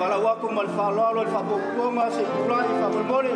wala wako mal whaalolo, le whapokuonga, se kulai, whapamore.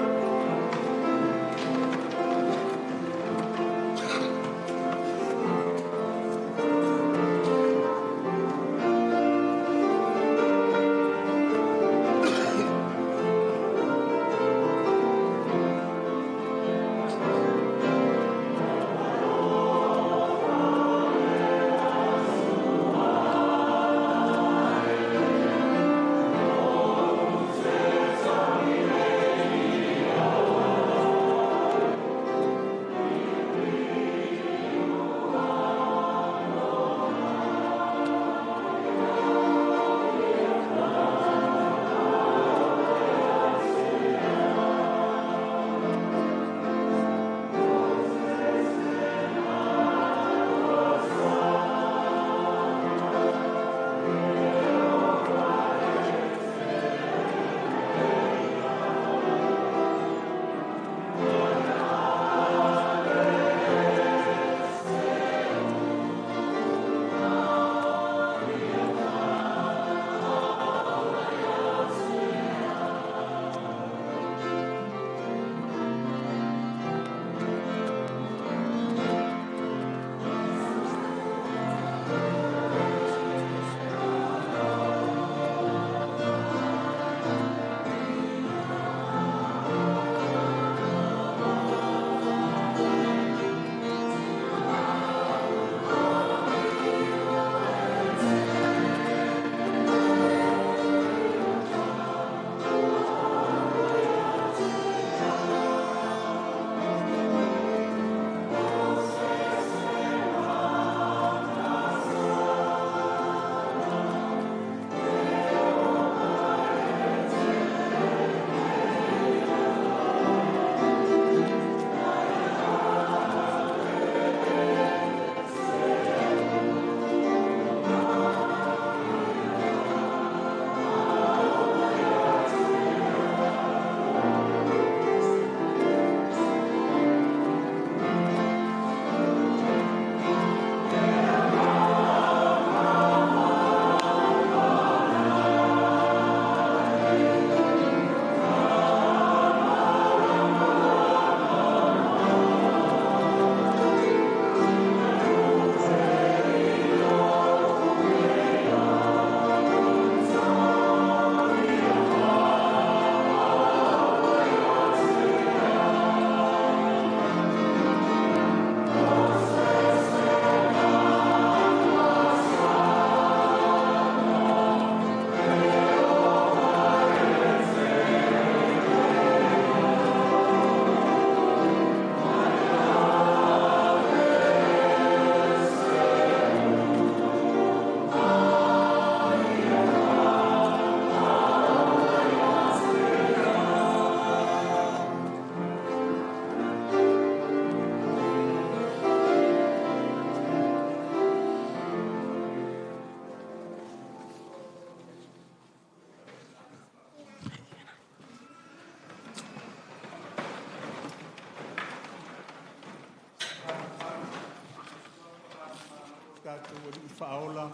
Whaola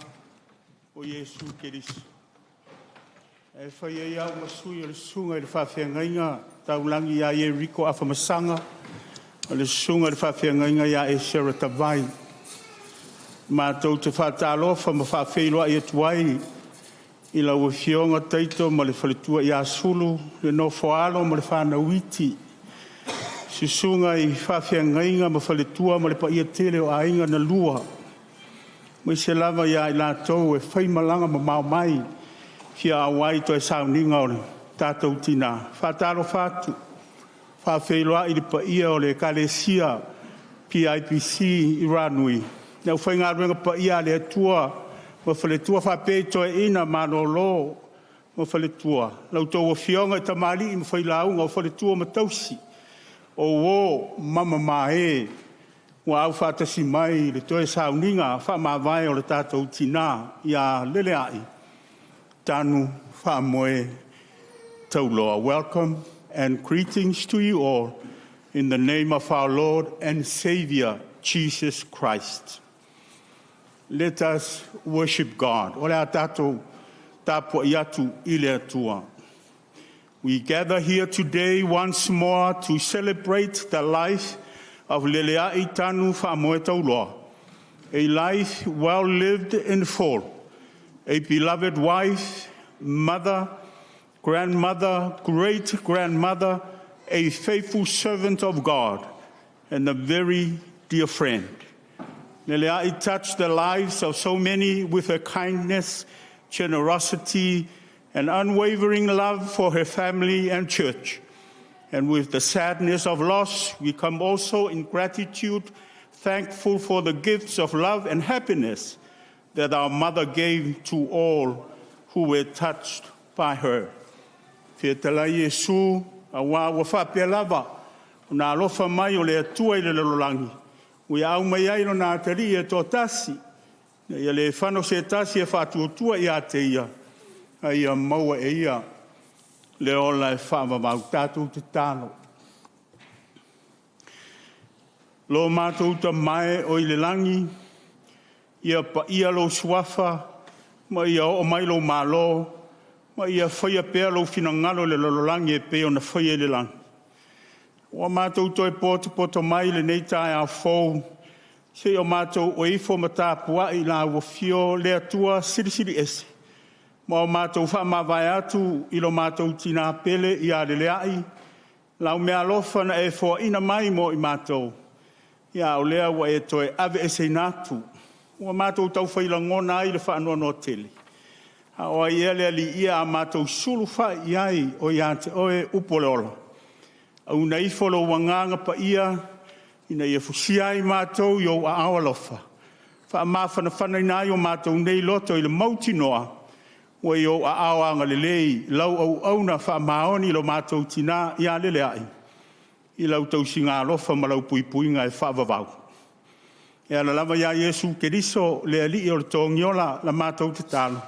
o Yesu Kirisu. E whai au masui o le sunga i le whawhiangainga taulangi ia e Riko Afamasanga o le sunga i le whawhiangainga ia e Sarah Tavai. Ma tau te whatalofa ma whawheiloa i atuai i la uwhionga teito ma le whaletua i asulu le no foalo ma le whanauiti. Susunga i whawhiangainga ma whaletua ma le pa ia tele o ainga na lua. Mai se lava ia i lātou e whaimalanga ma mau mai kia awai to e sauninga o le tātou tina. Whātaro whātu, whawheiloa i le pa ia o le Kalesia PIPC i Ranui. Nau whainga ruenga pa ia le atua ma whaletua whapeto e ina manolo ma whaletua. Lau tau o whionga i tamali i ma whailaunga o whaletua ma tausi. O wo mama mae wa au whātasi mai le toe sauninga whamawai o le tātou tina ia Leleai. Tanu whamoe tauloa. Welcome and greetings to you all in the name of our Lord and Savior, Jesus Christ. Let us worship God. Ole a tātou tapo iatu ile atua. We gather here today once more to celebrate the life of Leleai Tanu whaamoeta uloa, a life well lived in full, a beloved wife, mother, grandmother, great-grandmother, a faithful servant of God, and a very dear friend. Leleai touched the lives of so many with her kindness, generosity, and unwavering love for her family and church. And with the sadness of loss, we come also in gratitude, thankful for the gifts of love and happiness that our mother gave to all who were touched by her. Fiatala Yesu, awa wa whapea lava, na alofa mai o le atua i le lololangi. Ui au mai ai no nā tari e tō tasi, na ia le whano se tasi e whātuatua i a te ia. Ai a maua e ia, le ola e whaamamau tātou te tāno. Lo mātou ta mai o i le langi, ia pa ia lo suafa, ma ia o mai lo mālo, ma ia whaia pēr lo finangalo le lololangi e pēo na whaia le langi. O mātou toi poto mai le nei tae a fōu, se o mātou o ifo matāpua i la wafio le atua siri ese. Ma o mātou whaamawai atu i lo mātou tina pele i a Leleai, lau mea lofa na e fōa ina mai mo i mātou. Ia o lea wa e toi ave ese nātu. O mātou tau whaila ngona i le whaanoa no tele. A o ai ele ali ia a mātou sulu whai iai o ia te oe upoleola. Au na ifolo wanganga pa ia, ina ia fusia i mātou i o a awalofa. Wha mawhana whanai nai o mātou nei loto i le mauti noa, o i o a awanga lelei, lau au na wha maoni lo mātou tina i a Leleai. I lau tau singa alofa ma lau pui ngā e wha vavau. E ala lava ia Yesu Keriso le ali i o le tōngiola la mātou te tālo.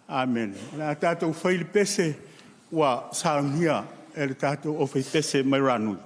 Amen. La tātou whaile pese wa saungia e le tātou o whai pese mai ranui.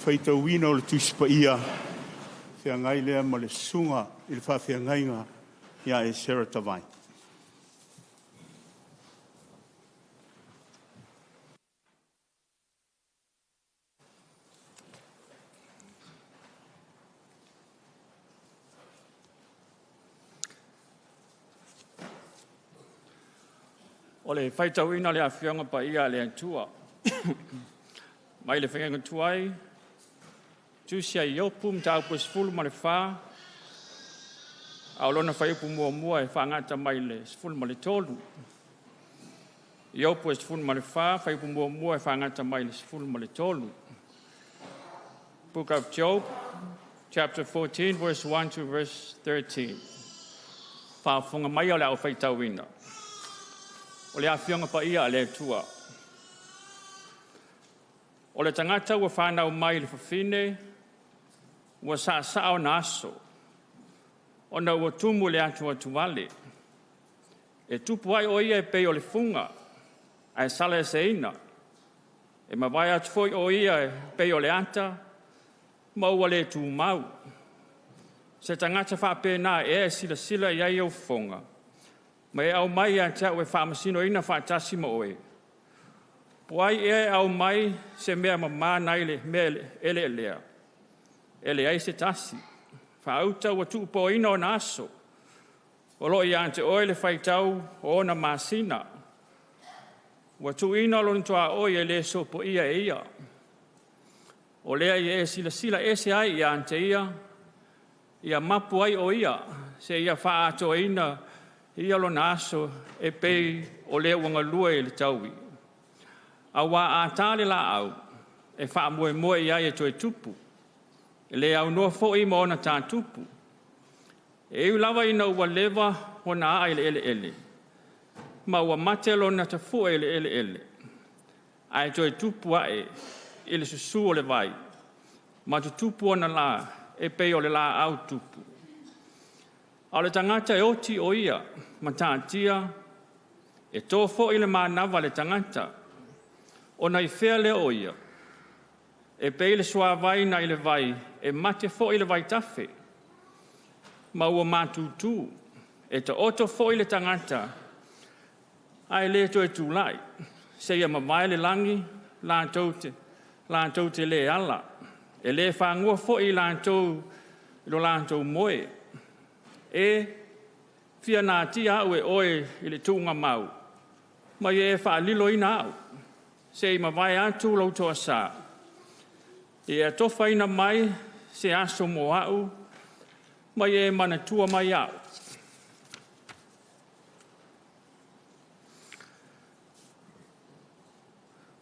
whaitauina o le tusipa ia whiangai lea ma le sunga i le whawhiangainga ia e Sarah Tavai. O le whaitauina le awhianga pa ia le antua. Mai le whenga tuai, tusia i opu mta au sfulu ma le wha, au lona whaiupu mua e whangata mai le sfulu ma le tolu. I opu sfulu ma le wha, whaiupu mua e whangata mai le sfulu ma le tolu. Book of Job, chapter 14, verse 1 to verse 13. Whaafunga mai o le au whaitauina. O le awhianga pa ia le tua. O le tangata ua whanau mai le whawhine, ua sa o na aso. O na ua tumu le atua tuwale. E tupu ai o ia e pei o le funga, ai sala e seina. E mawai atu foi o ia e pei o le ata, ma ua le tu mau. Se tangata whapena e sila iai au funga. Ma e au mai a tea ue whaamasino ina whaatasi ma oe. Puai e au mai se mea ma nai le mea ele lea. Ele ai se tasi. Whaauta ua tuupo ina o na aso. O lo i ante oe le whaitau o na masina. Ua tu ina o lontua oe e le sopo ia e ia. O lea i e sila e se ai i ante ia. Ia mapu ai o ia. Se ia whaato ina ia lo na aso e pei o le wanga lua e le taui. A wā a tāle la au, e wha moe ia e toi tupu. E le au noa fo i maona tā tupu. E iu lawa ina ua lewa hona a ele. Ma ua mate lo na ta fu ele. A e toi tupu a e, ele susu o le vai. Ma tu tupu o na la, e pei o le la au tupu. A le tangata e oti o ia, ma tātia, e tō fo i le mānawa le tangata, o nei whea le o ia. E pei le sua vai na i le vai, e mate fo i le vai tafe. Ma ua mātūtū, e ta oto fo i le tangata, ai le to e tūlai. Se ia mawai le langi, lāntou te le ala. E le whangua fo i lāntou moe. E fia nā tia au e oe i le tūnga mau. Ma e whaalilo ina au. Se i mawai atu lau toa sā. E a tofa ina mai se aso mo au. Ma e mana tua mai au.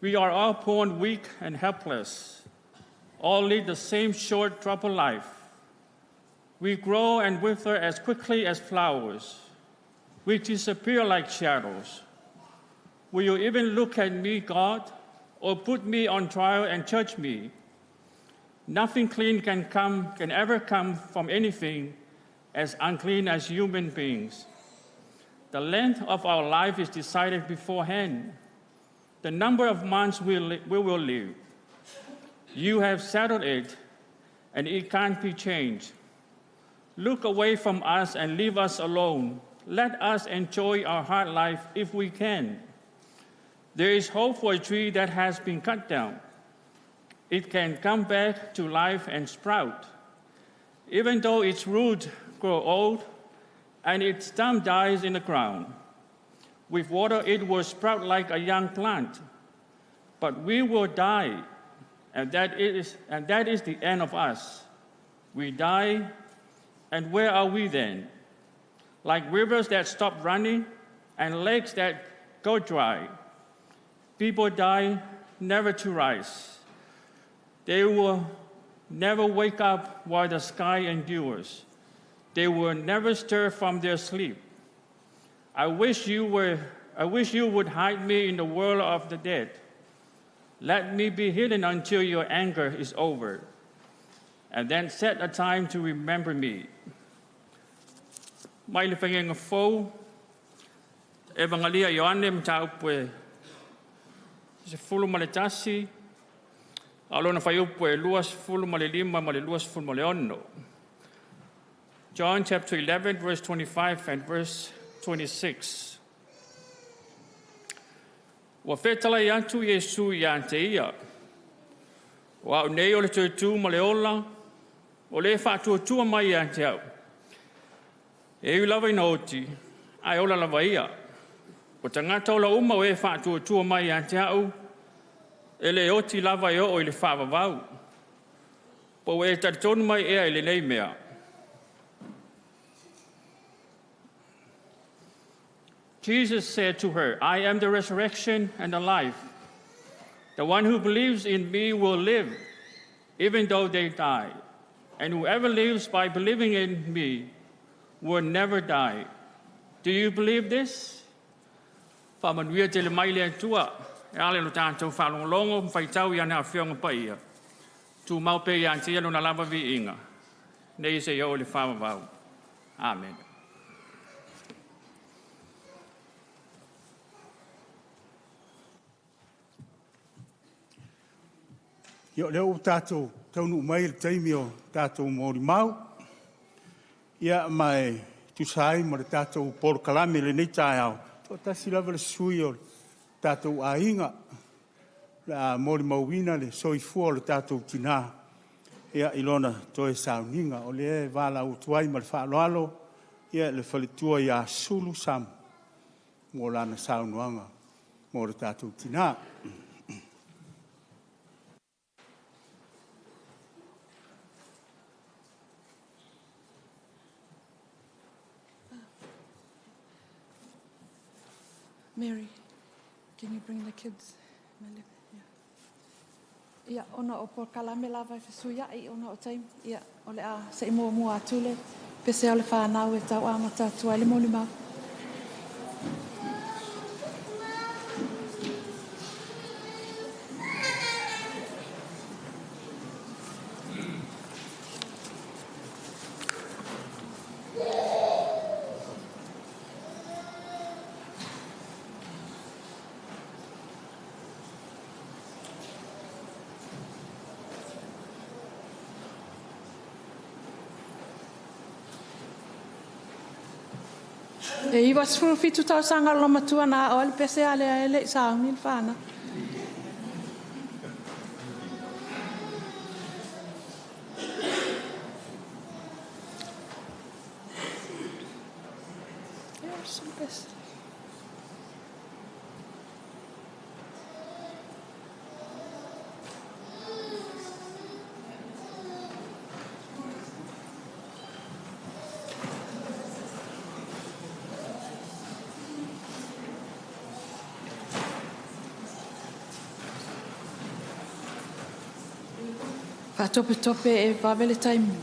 We are all born weak and helpless. All lead the same short, troubled life. We grow and wither as quickly as flowers. We disappear like shadows. Will you even look at me, God, or put me on trial and judge me? Nothing clean can ever come from anything as unclean as human beings. The length of our life is decided beforehand. The number of months we will live. You have settled it, and it can't be changed. Look away from us and leave us alone. Let us enjoy our hard life if we can. There is hope for a tree that has been cut down. It can come back to life and sprout. Even though its roots grow old and its stem dies in the ground, with water it will sprout like a young plant. But we will die, and that is the end of us. We die, and where are we then? Like rivers that stop running and lakes that go dry. People die never to rise. They will never wake up while the sky endures. They will never stir from their sleep. I wish you would hide me in the world of the dead. Let me be hidden until your anger is over, and then set a time to remember me. Mai le whainga fau, Evangelia Ioane mta upe se fulu maletasi, Alona whai upu e luas fulu ma le lima ma le luas fulu ma le ono. John chapter 11, verse 25 and verse 26. Wa whetala I atu Yesu I ante ia. Wa au nei o le tuitu ma le ola, o le whātua mai ante au. E iu lava ina oti, ai ola lava ia. O tangata ola uma o e whātua mai ante au, e le oti lava i o le whāwawau. Po e taritonu mai ea I le nei mea. Jesus said to her, I am the resurrection and the life. The one who believes in me will live, even though they die. And whoever lives by believing in me will never die. Do you believe this? Whamanuia te le mai le atua. E ale lo tātou whalongolongo, mwhaitau I ana a whionga pa ia. Tu maupe I antia no na lava vi inga. Nei se iau le whamawau. Amen. Yo leo tātou taunu mai le taimi o tātou Māori mau. Ia mai tusai ma le tātou por kalame le nei tai au. Tō tasi lava le sui o tātou ainga. La Māori mauina le soifua o le tātou tina. Ia ilona toe sauninga o le e wala utuai ma le whaaloalo. Ia le whalitua ia sulu sam. Mō lana saunuanga mō le tātou tina. Mary, can you bring the kids? Yeah, ona o por kalame lava I whasuia I ona o taim. Yeah, o le a sa I mua atule. Pese o le whanau e tau amata tua le moli mau. E iwa sfuru fitu tau sanga lo matua na o le pese ale a ele sa ni fana. Fa tope e vavele time.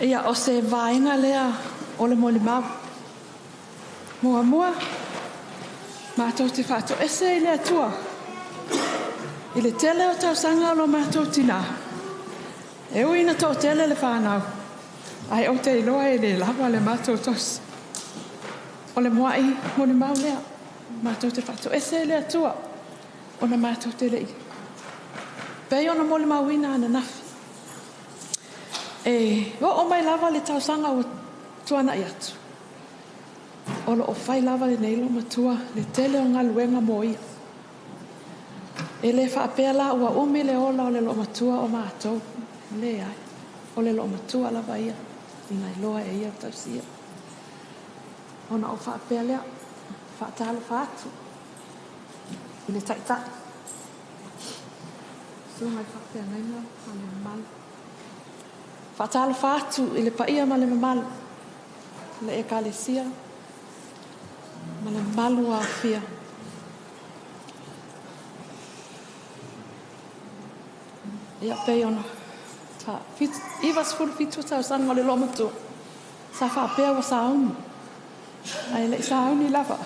Ia o se vainga lea o le mole mau. Mua. Mātou te whātou ese i lea tua. I le tele o tau sanga o lo mātou tina. E uina tō tele le whānau. Ai o te iloa e le lawa le mātou tos. O le moai mole mau lea. Mātou te whātou ese i lea tua. O na mātou te lei. Pei o na mole mau ina ana nafi. O mai lava le tau sanga o tuana i atu. O lo o fai lava le neilo matua le tele o ngā luenga mo ia. E le whaapea la ua umi le ola o le lo matua o mātou. Leleai. O le lo matua lava ia. I nai loa e ia tau sia. O na o whaapea lea. Whaatalo whaatu. I le taitai. Sungai whaapea ngainga. Hale malu. Whaatalo whaatu i le paia ma le mamalu. Le e kalesia. Ma le malu a fia. Ia pei ona. Iwa sifuru fitu tau sanga o le lomatu. Sa whaapea wa sauni. Ai le sauni lava.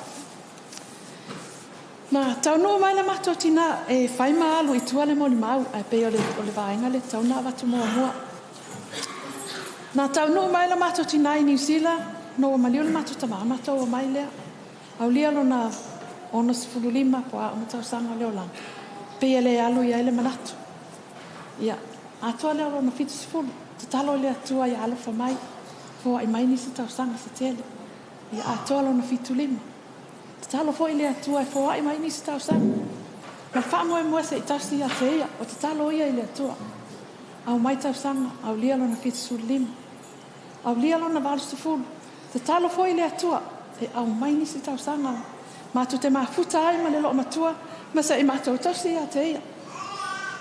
Ma taunu mai le mato tina e whaima alu i tua le moni mau. Ai pei o le vaenga le tauna watu mua mua. Na taunu mai le mato tina i New Zealand. No maliu le mato tama mato o mai lea. Au lia lo na ona sifuru lima po a tau sanga leo lang. Pei le alu i aile manatu. Ia, atua leo lo na fitu sifuru. Te talo le atua i alo fa mai. Fo ai mai nisi tau sanga se tele. Ia atua lo na fitu lima. Te talo fo i le atua i fo ai mai nisi tau sanga. Ma wha moe se i tasi a te ia. O te talo ia i le atua. Au mai tau sanga. Au lia lo na fitu sifuru lima. Au lia lo na valu sifuru. Te talo fo i le atua. E au mai nisi tau sanga. Mātou te mafuta ai ma le lo matua. Ma se i mātou tasi a te ia.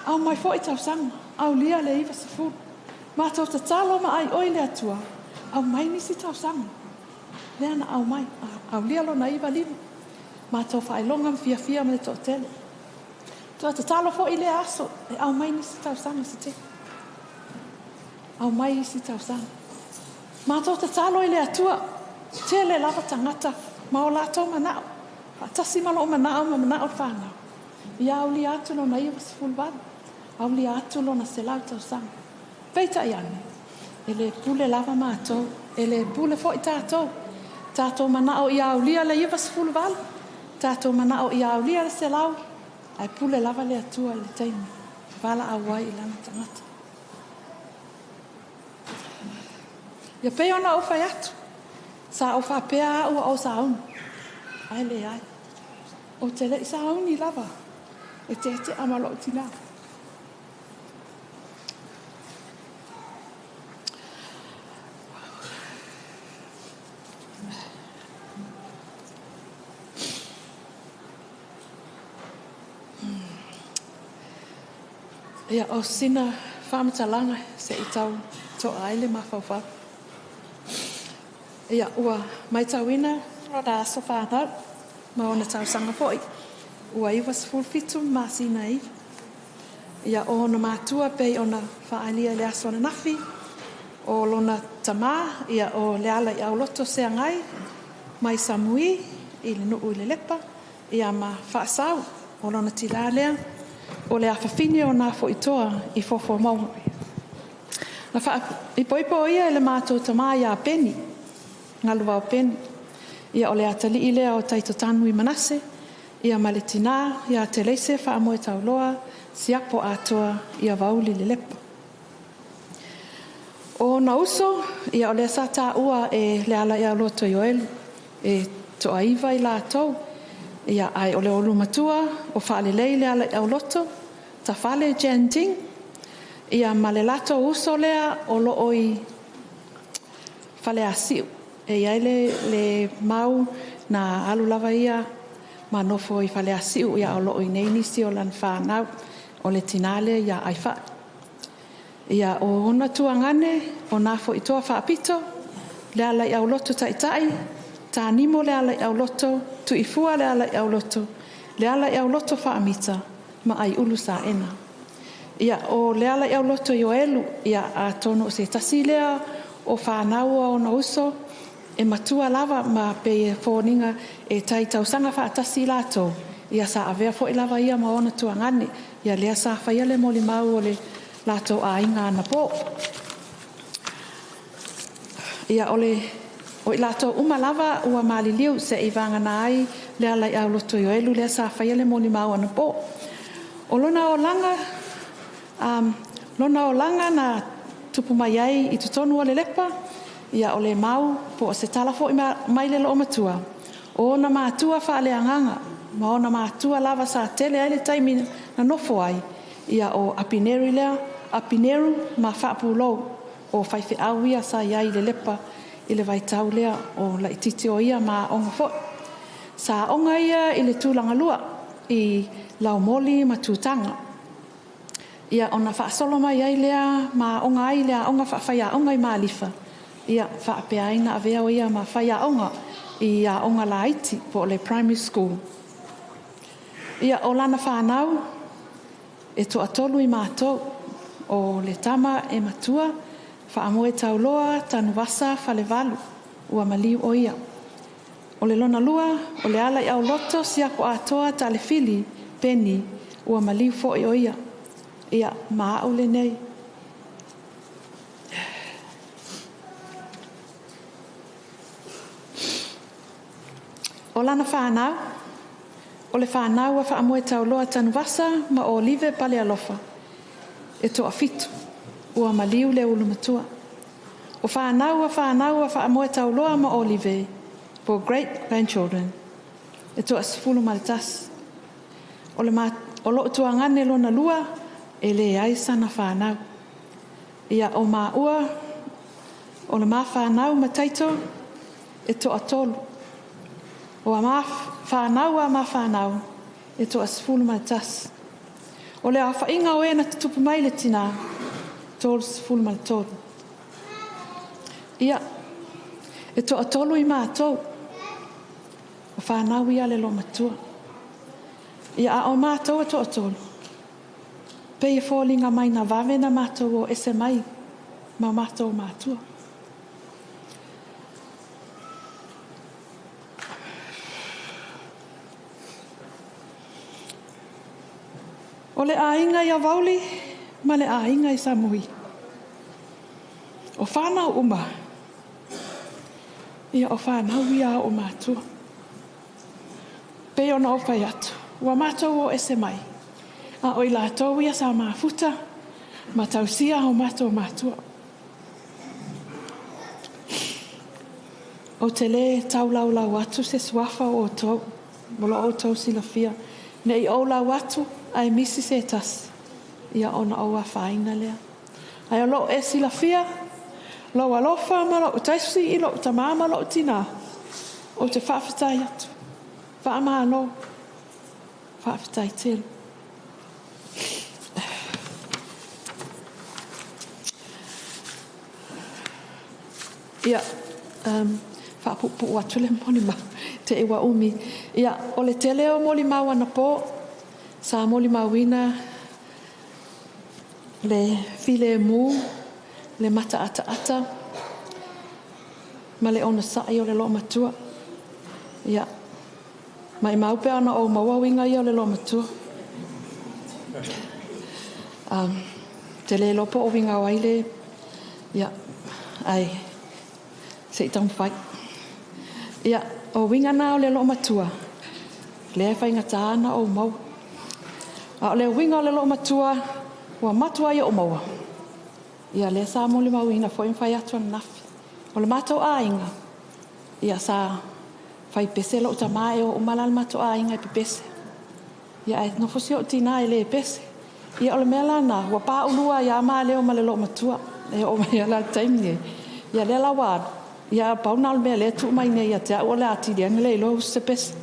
Au mai fo i tau sanga. Au lia le iwa sifuru. Mātou te talo ma ai oi le atua. Au mai nisi tau sanga. Lea na au mai. Au lia lo na iwa lima. Mātou wha longa fia ma le tō tele. Tua te talo fo i le aso. E au mai nisi tau sanga se te. Au mai nisi tau sanga. Mātou te talo i le atua. Tele lava tangata. Ma o lātou manao. Tasi malo o manao ma manao whanau. Ia au li atu lo na iwa sifuru wadu. Au li atu lo na se lau tau sanga. Peita i ane. E le pule lava mātou. E le pule fo i tātou. Tātou manao i au lia le iwa sifuru wadu. Tātou manao i au lia le se lau. Ai pule lava le atua i le teimi. Vala au wai i lana tangata. Ia pei ona o fai atu. Sa o whapea ua o saun. Ai le ai. O te le saun i lava. E te amalo o tina. Ia o sina whamatalanga se i tau to aile mawhawha. Ia ua mai tauina roda aso whanau. Ma ona tau sanga foi. Ua iwa sifuru fitu ma sina iwa. Ia o ona mātua pei ona whaalia le aso na nafi. O lona tamā, ia o le ala i auloto se ngai. Mai samui, i le nuu i le lepa. Ia ma whaasau, o lona tila lea. O le awhawhini o nā fo itoa i fofo mau. I poipo ia le mātou tamā ia peni. Ngaluwa o peni. Ia o le atali i lea o taito Tanu i Manase. Ia ma le tina, ia te leise wha amoe tau loa. Siapo atoa ia vauli le lepa. O na uso, ia o le sata ua e le ala ia loto yoel. E toa iwa i la tau. Ia ai o le olu matua, o whaale lei le ala ia loto. Ta whaale jenting. Ia ma le lato uso lea o loo i whaale asiu. E iai le mau na alu lava ia ma nofo I whale asiu ia o loo I nei nisi o lan whanau o le tinale ia aifa. Ia o hona tuangane o nafo I toa whaapito, le ala I au loto taitai, ta nimo le ala I au loto, tu ifua le ala I au loto, le ala I au loto whaamita, ma ai ulu sa ena. Ia o le ala I au loto I o elu, ia a tono se tasilea o whanau o na uso, e matua lava ma pe fōninga e tai tausanga whaatasi lato, ia sa avea fo I lava ia ma ona tuangane, ia lea sa whaia le moli mau o le lato a inga ana po. Ia ole o I lato umalava ua maliliu se I vangana ai le ala I au loto I o elu lea sa whaia le moli mau ana po. O lona o langa na tupu mai ai I tutonu o le lepa, ia o le mau po se talafo I mai le loo matua. O na matua wha le anganga, ma o na matua lava sa tele ai le taimi na nofo ai, ia o apineru lea, apineru ma whaapulo o whaife awia sa iai le lepa I le vaitau lea o la ititi o ia ma onga fo. Sa onga ia I le tūlanga lua I lau moli ma tūtanga. Ia ona whaasolo mai ai lea ma onga ai lea onga whaafaya onga I maalifa. Ia whaapea aina avea o ia ma whaia onga I a onga la iti po le primary school. Ia o lana whanau e toa tolu I mātou o le tama e matua whaamoe tauloa tanu wasa whale walu ua maliu o ia. O le lona lua o le ala I au loto siako atoa ta le fili peni ua maliu fo o ia. Ia maa o le nei. O lana whanau, o le whanau a whaamoe tauloa tanu wasa ma o olive pale alofa. E toa fitu, ua maliu le ulu matua. O whanau a whaamoe tauloa ma olive, for great grandchildren. E toa sifulu malitas. O loo tuangane lona lua, e Leleai sana whanau. Ia o ua, o le maa whanau ma taito, e toa tolu. O a maa whanau, e toa sifulu malitas. O le a whainga o e na tupu mai le tina, tolu sifulu malitolu. Ia, e toa tolu I mātou, o whanau ia le lo matua. Ia a o mātou e toa tolu. Pei e fōlinga mai na vavena mātou o ese mai, ma mātou mātua. O le ainga I avauli, ma le ainga I Samui. O whanau uma, ia o whanau ia o mātua. Pei ona o whai atu, ua mātou o ese mai. A o I lātou ia sa mafuta, ma tausia o mātou mātua. O te le tau lau atu se suafa o tau, molo o tau silafia. Ne I o lau atu, ai misi se tas, ia ona o a whaina lea. Ai o lo e silafia, lo alofa ma lo taisi I lo tamama lo tina, o te whawhitai atu. Whaamano, whawhitai telu. Ia, whaapupu atu le moni mau, te iwa umi. Ia, o le tele o moli mau ana po, sa moli mauina, le file mu, le mata ata, ma le ona sai o le lo matua. Ia, mai maupe ana o mawawinga I o le lo matua. Te le lopo o winga waile, ia, ai, se I tau whai. Ia, o winga na o le lo matua, le whai ngata ana o mau. A o le winga o le lo matua, ua matua I o maua. Ia le sa moli mauina fo whai atu ana nafi. O le matou a inga, ia sa whai pese lo tamae o umalal matou a inga I pepese. Ia e no fosi o tina I le pese. Ia o le mela na, ua pa ulua ia maa leo ma le lo matua. E o mai ala taimne. Ia le la wad. Ia pauna o le mea le tu mai ne ia te o le ati le le lo se pese.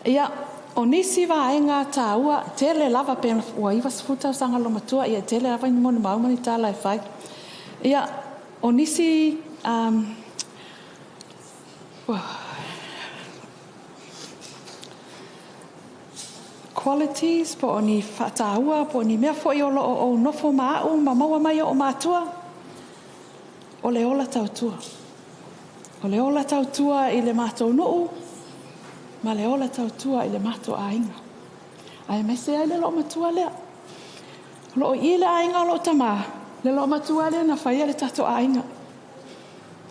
Ia, o nisi vaenga taua, tele lava pe ua iwa sifuta sanga lo matua, ia tele lava ni moni mauma ni tala e whai. Ia, o nisi, qualities po ni whataua, po ni mea fo i o nofo maau, ma maua mai o matua, o le ola tautua. O le ola tautua i le mātou nuu, ma le ola tautua i le mātou ainga. Ai mai se ai le lo matua lea. Lo i le ainga lo tamā, le lo matua lea na whaia le tato ainga.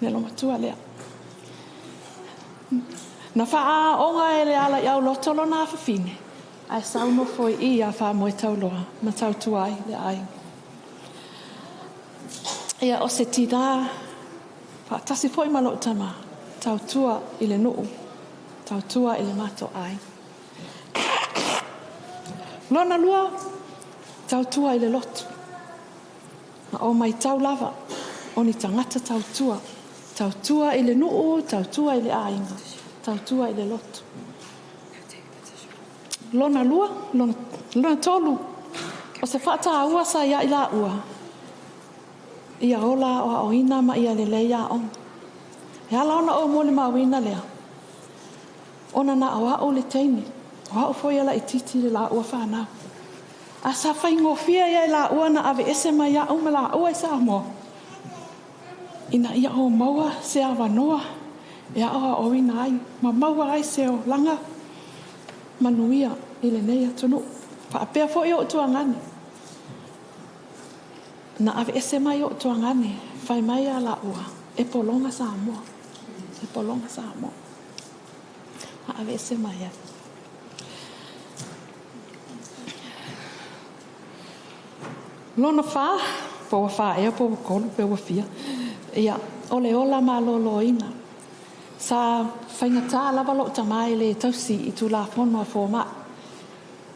Le lo matua lea. Na wha onga e le ala iau loto lo na whawhine. Ai sauno foi i a wha moe tauloa, ma tautua ai le ainga. Ia o se tina, tasi foi ma lo tama, tautua i le nuu, tautua i le mato ai. Lona lua, tautua i le lotu. Na o mai tau lava, o ni tangata tautua. Tautua i le nuu, tautua i le ainga, tautua i le lotu. Lona lua, lona tolu, o se whata aua sa ia i la ua. Ia ola o ina ma ia lelei a on. E ala ona o mole mawina lea. Ona na o le teini. O foi ala i titi le la ua whanau. A sa whai ngofia ia i la ua na ave ese mai a uma la ua i sa mo. Ina ia o maua se a wanoa. E a o ina ai. Ma maua ai se o langa. Manuia i le nei atunu. Pa apea fo i o tuangani. Na ave ese mai o tuangani, whai mai a la ua, e polonga sa mo. E polonga sa mo. Na ave ese mai a. Lona wha, po wa wha ea, po wa kolu, pe wa fia. Ia, ole ola ma lolo ina. Sa whaingata lava lo tamai le tausi i tu la fono a fōma.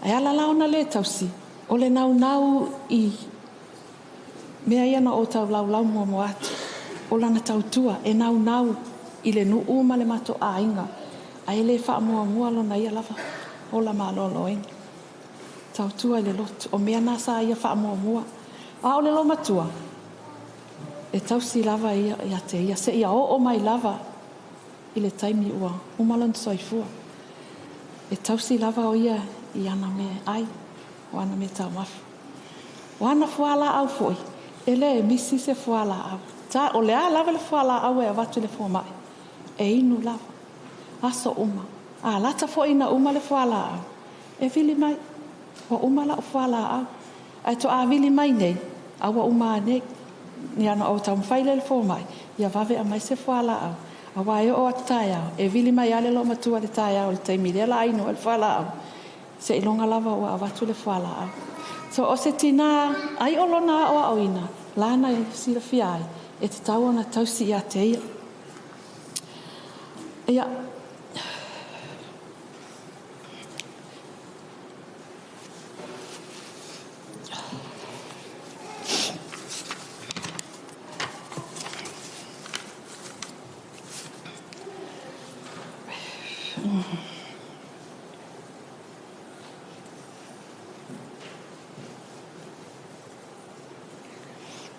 E ala launa le tausi, ole nau nau i mea ia na o tau lau mua mo atu. O lana tautua e nau i le nuu ma le mato a inga. A ele wha mua lona ia lava. O la ma lolo inga. Tautua i le lotu. O mea nasa ia wha mua. A o le lo matua. E tausi lava ia te ia. Se ia o mai lava i le taimi ua. Umalon soifua. E tausi lava o ia i ana me ai. O ana me tau mafu. O ana fuala au foi. Ele misi se fuala au. Ta o lea lava le fuala au e avatu le fuamai. E inu lava. Aso uma. A lata fo ina uma le fuala au. E vili mai. O uma la o fuala au. Ai to a vili mai nei. Awa uma nei. Ni ana o tau mwhaile le fuamai. Ia vave a mai se fuala au. Awa e o atai au. E vili mai ale lo matua le tai au. Le taimi le la inu le fuala au. Se ilonga lava o avatu le fuala au. So o se tina, ai o lona o auina, lana e sira fiai, e te tau ona tausi i a te ia. Ia,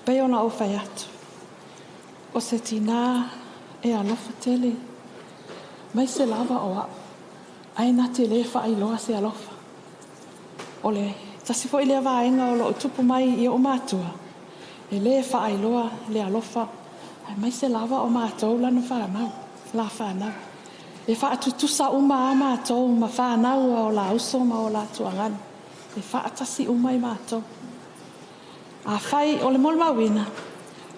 pei ona o whai atu. O se tina e alofa tele. Mai se lava o au. Ai na te le wha iloa se alofa. O le, tasi fo i lea vaenga o lo tupu mai i o mātua. E le wha iloa le alofa. Ai mai se lava o mātou lana whanau. La whanau. E wha atutusa uma a mātou ma whanau o la uso ma o la tuangani. E wha atasi uma i mātou. A whai, o le mole mawina,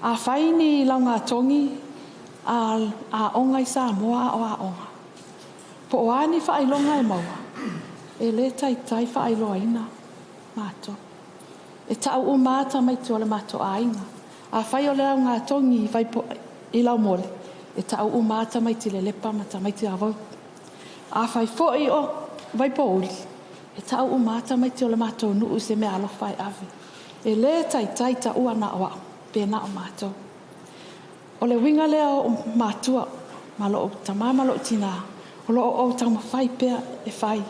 a whai ni launga tongi, a onga i sa moa o a onga. Po o ani whai longa e maua, e le tai whai loa ina, mātou. E tau o māta mai tu o le mātou a inga. A whai o le launga tongi i lau mole, e tau o māta mai ti le lepa mata mai ti avau. A whai foi o vai po uli, e tau o māta mai ti o le mātou nuu se mea alofa e ave. E le tai ta ua na o pe na o mātou. O le winga lea o mātua, malo o tamama lo tina, Lo o tau mawhai pea e whai.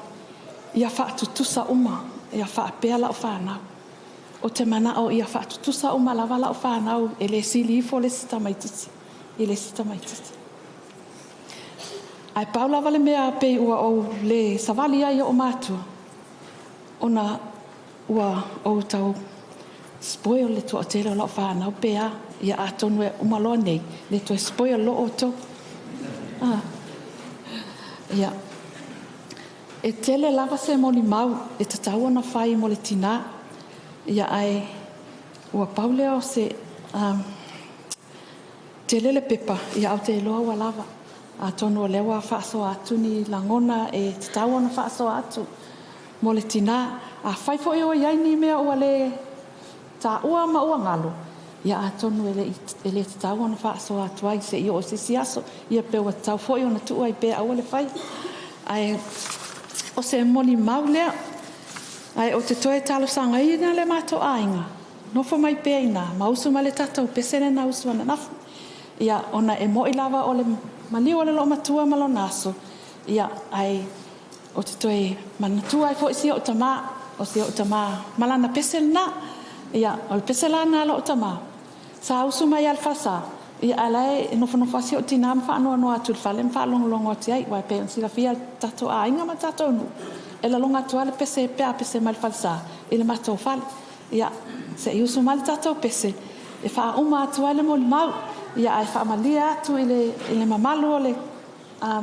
Ia whaatutusa uma. Ia whaapea la o whanau. O te mana o ia whaatutusa uma lava la o whanau. E le sili ifo le sita maititi. E le sita maititi. Ai paula vale mea pe ua o le savali ai o mātua. Ona ua o tau spoil le tua tele o la o whanau pea. Ia atonu e umaloa nei. Le tua spoil lo o tau. Ia. E tele lava se moli mau. E tatau ana whai mo le tina. Ia ai ua paulea o se tele le pepa. Ia au te eloa ua lava. A tonu o lewa whaaso atu ni langona e tatau ana whaaso atu. Mo le tina. A whaifo e o iai ni mea ua le ta ua ma ua ngalo. Ia a tonu e le tatau ana whaaso atu ai se i o se siaso. Ia pe ua tau fo i ona tua i pe au le whai. Ai o se moli mau lea. Ai o te toe talo sanga i na le mato ainga. Nofo mai pe ina. Mausu ma le tatau pesene na usu ana nafu. Ia ona e mo i lava o le mali o le lo matua malo naso. Ia ai o te toe manatua ai fo isi o tama. O si o tama malana pesel na. Ia o le pesela na lo o tama. Sa usu mai alfasa. Ia alai nofo asi o tina ma whaanoa noa atu le whale ma whaalongo ati ai. Wai pe on sila fia tato a inga ma tato nu. E la longa tua le pese pea pese ma le falsa. E le mato whale. Ia se i usu ma le tato pese. E wha uma atua le moli mau. Ia ai wha malia atu i le mamalu o le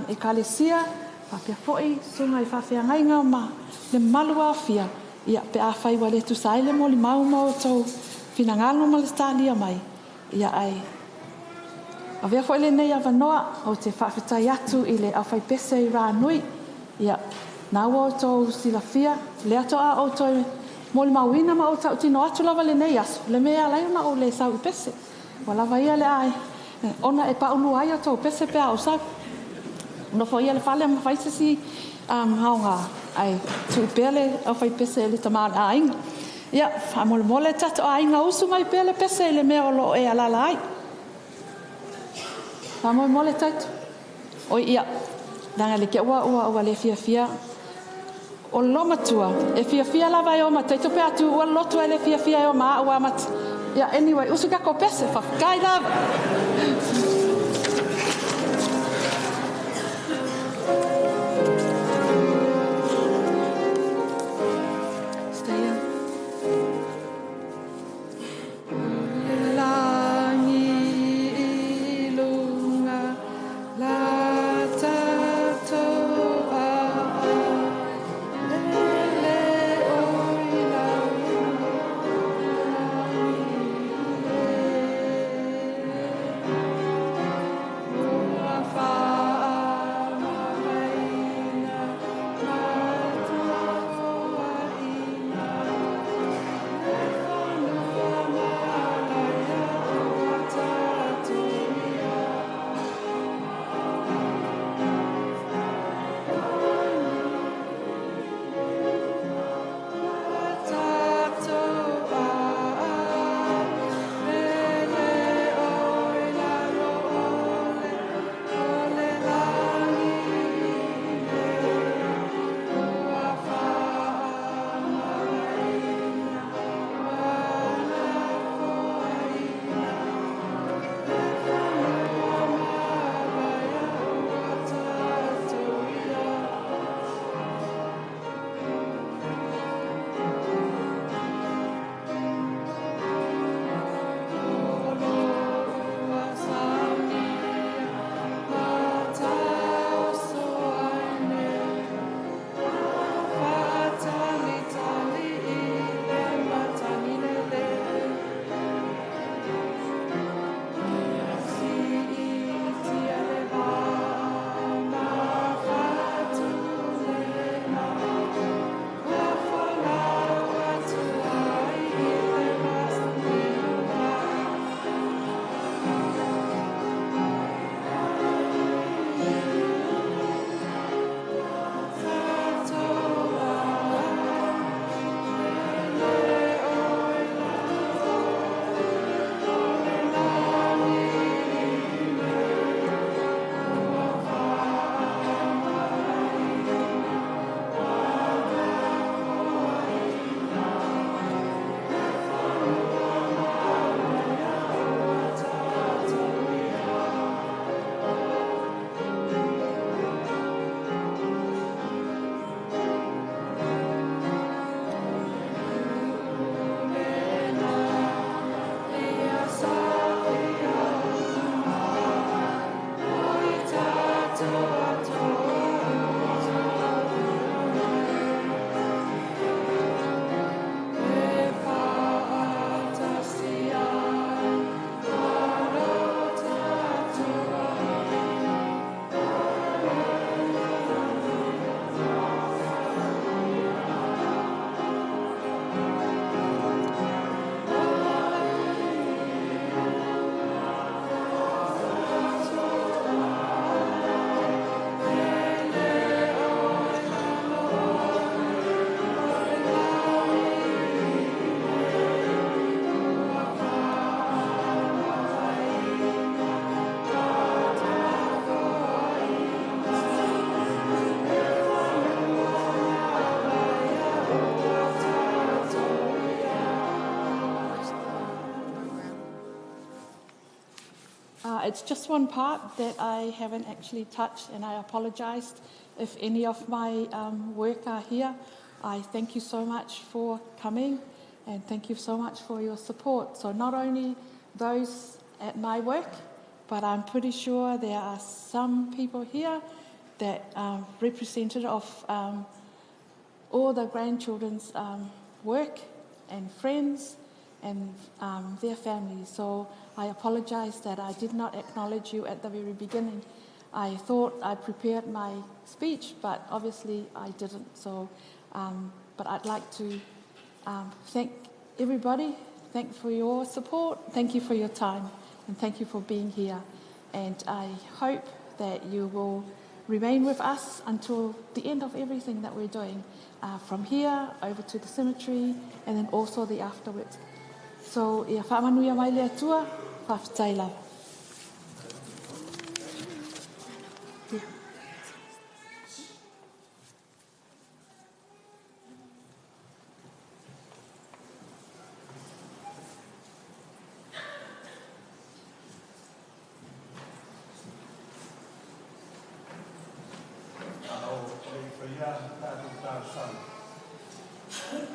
e kalesia. Wha pia foi sunga i wha fia ngainga ma le malu a fia. Ia pe a whai wale tu sai le moli mau mau tau fina ngalo ma le stalia mai. Ia ai a vea foi le nei avanoa o te whawhetai atu i le awhai pese i rā nui. Ia nā ua o tau silafia le ato a o tau moli mauina ma o tau tino atu lava le nei asu. Le mea lai ona o le sau i pese. Wa lava ia le ai. Ona e pa unu ai o tau pese pea o sau. Una fo ia le whale ma whaisasi haonga ai tu pele o whai pese le tamale a inga. Ia wha mole tato a inga usu mai pele pese le mea o lo e alala ai. Wha mole tato. O ia danga le kia ua le fia. O loma tua e fia lava e o mata. Ito pe atu ua lotu e le fia e o maa ua mata. Ia anyway usu kako pese wha kai lava. it's just one part that I haven't actually touched, and I apologized if any of my work are here. I thank you so much for coming, and thank you so much for your support. So not only those at my work, but I'm pretty sure there are some people here that are representative of all the grandchildren's work and friends and their families. So I apologize that I did not acknowledge you at the very beginning. I thought I prepared my speech, but obviously I didn't. So, but I'd like to thank everybody. Thank you for your support. Thank you for your time. And thank you for being here. And I hope that you will remain with us until the end of everything that we're doing, from here over to the cemetery, and then also the afterwards. So, ia whaamanuia mai le atua, whawhitai lau.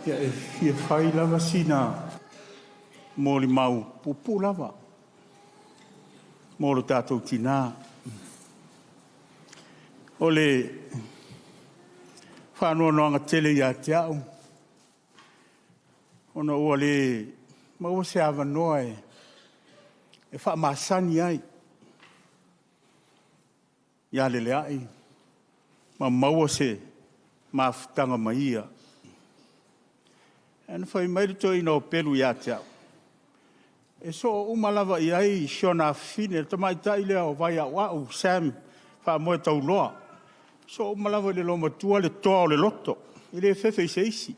Ia e whai lava sina mōri mau pupu lava. Mōro tātou tina. O le whanua noanga tele ia te au. Ona ua le maua se awa noa e wha masani ai. Ia Leleai. Ma maua se mawhitanga mai ia. And whai mairito ina o pelu ia te au. E so umalawa i ai siona fine, tamai tai lea o vai au au, Sam, wha moe tau loa. So umalawa le lo matua le toa o le loto, i le whewhi se isi.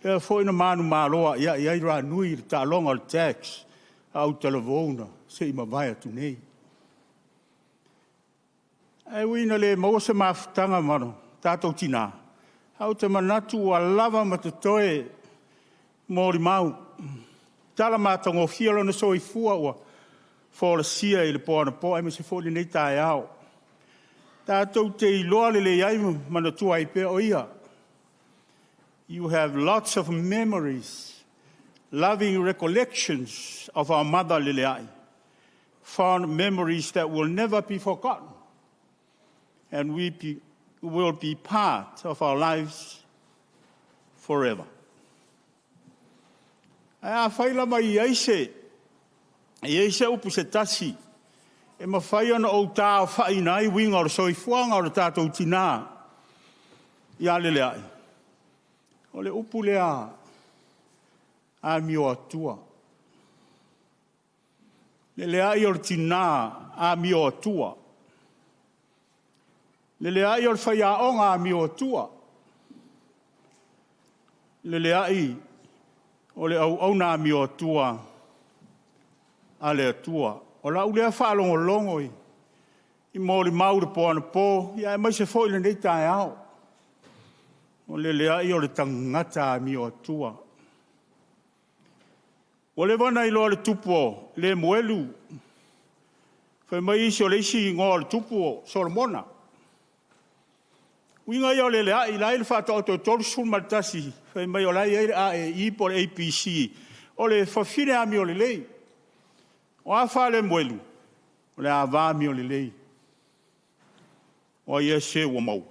E fo ina manu māloa, ia i ai rā nui le tā longa le tax, au televona, se ima vai atu nei. E wina le maua se mawhitanga mano, tātou tina. Au te manatu a lava matatoe mōri mau. Tala mātango whialo na soi fua ua whora sia i le pōna pō, e me se fōli nei tae au. Tātou te iloa Leleai manatua i pe o ia. You have lots of memories, loving recollections of our mother Leleai. Fond memories that will never be forgotten. And will be part of our lives forever. A whaila mai i eise upu se tasi, e ma whai ana o tā o whai nai winga o soifuanga o tātou tina, ia Leleai. O le upu lea a mio atua. Leleai o tina a mio atua. Leleai o whai a onga a mio atua. Leleai o le au na mio atua a le atua. O la ulea whaalongo longo i mōri maure pōna pō, ia e mai se fōi le nei tae au. O Leleai o le tangata a mio atua. O le wana i loa le tupo, le moelu. Whai mai isi o le isi ngō le tupo, Solomona. Winga ia o Leleai, lai le whata o tolu sulmatasi, whai mai o lai a e ipo le APC, o le whawhine a mi o Lelei. O a wha le moelu, o le a wā mi o Lelei. O ia se ua maua.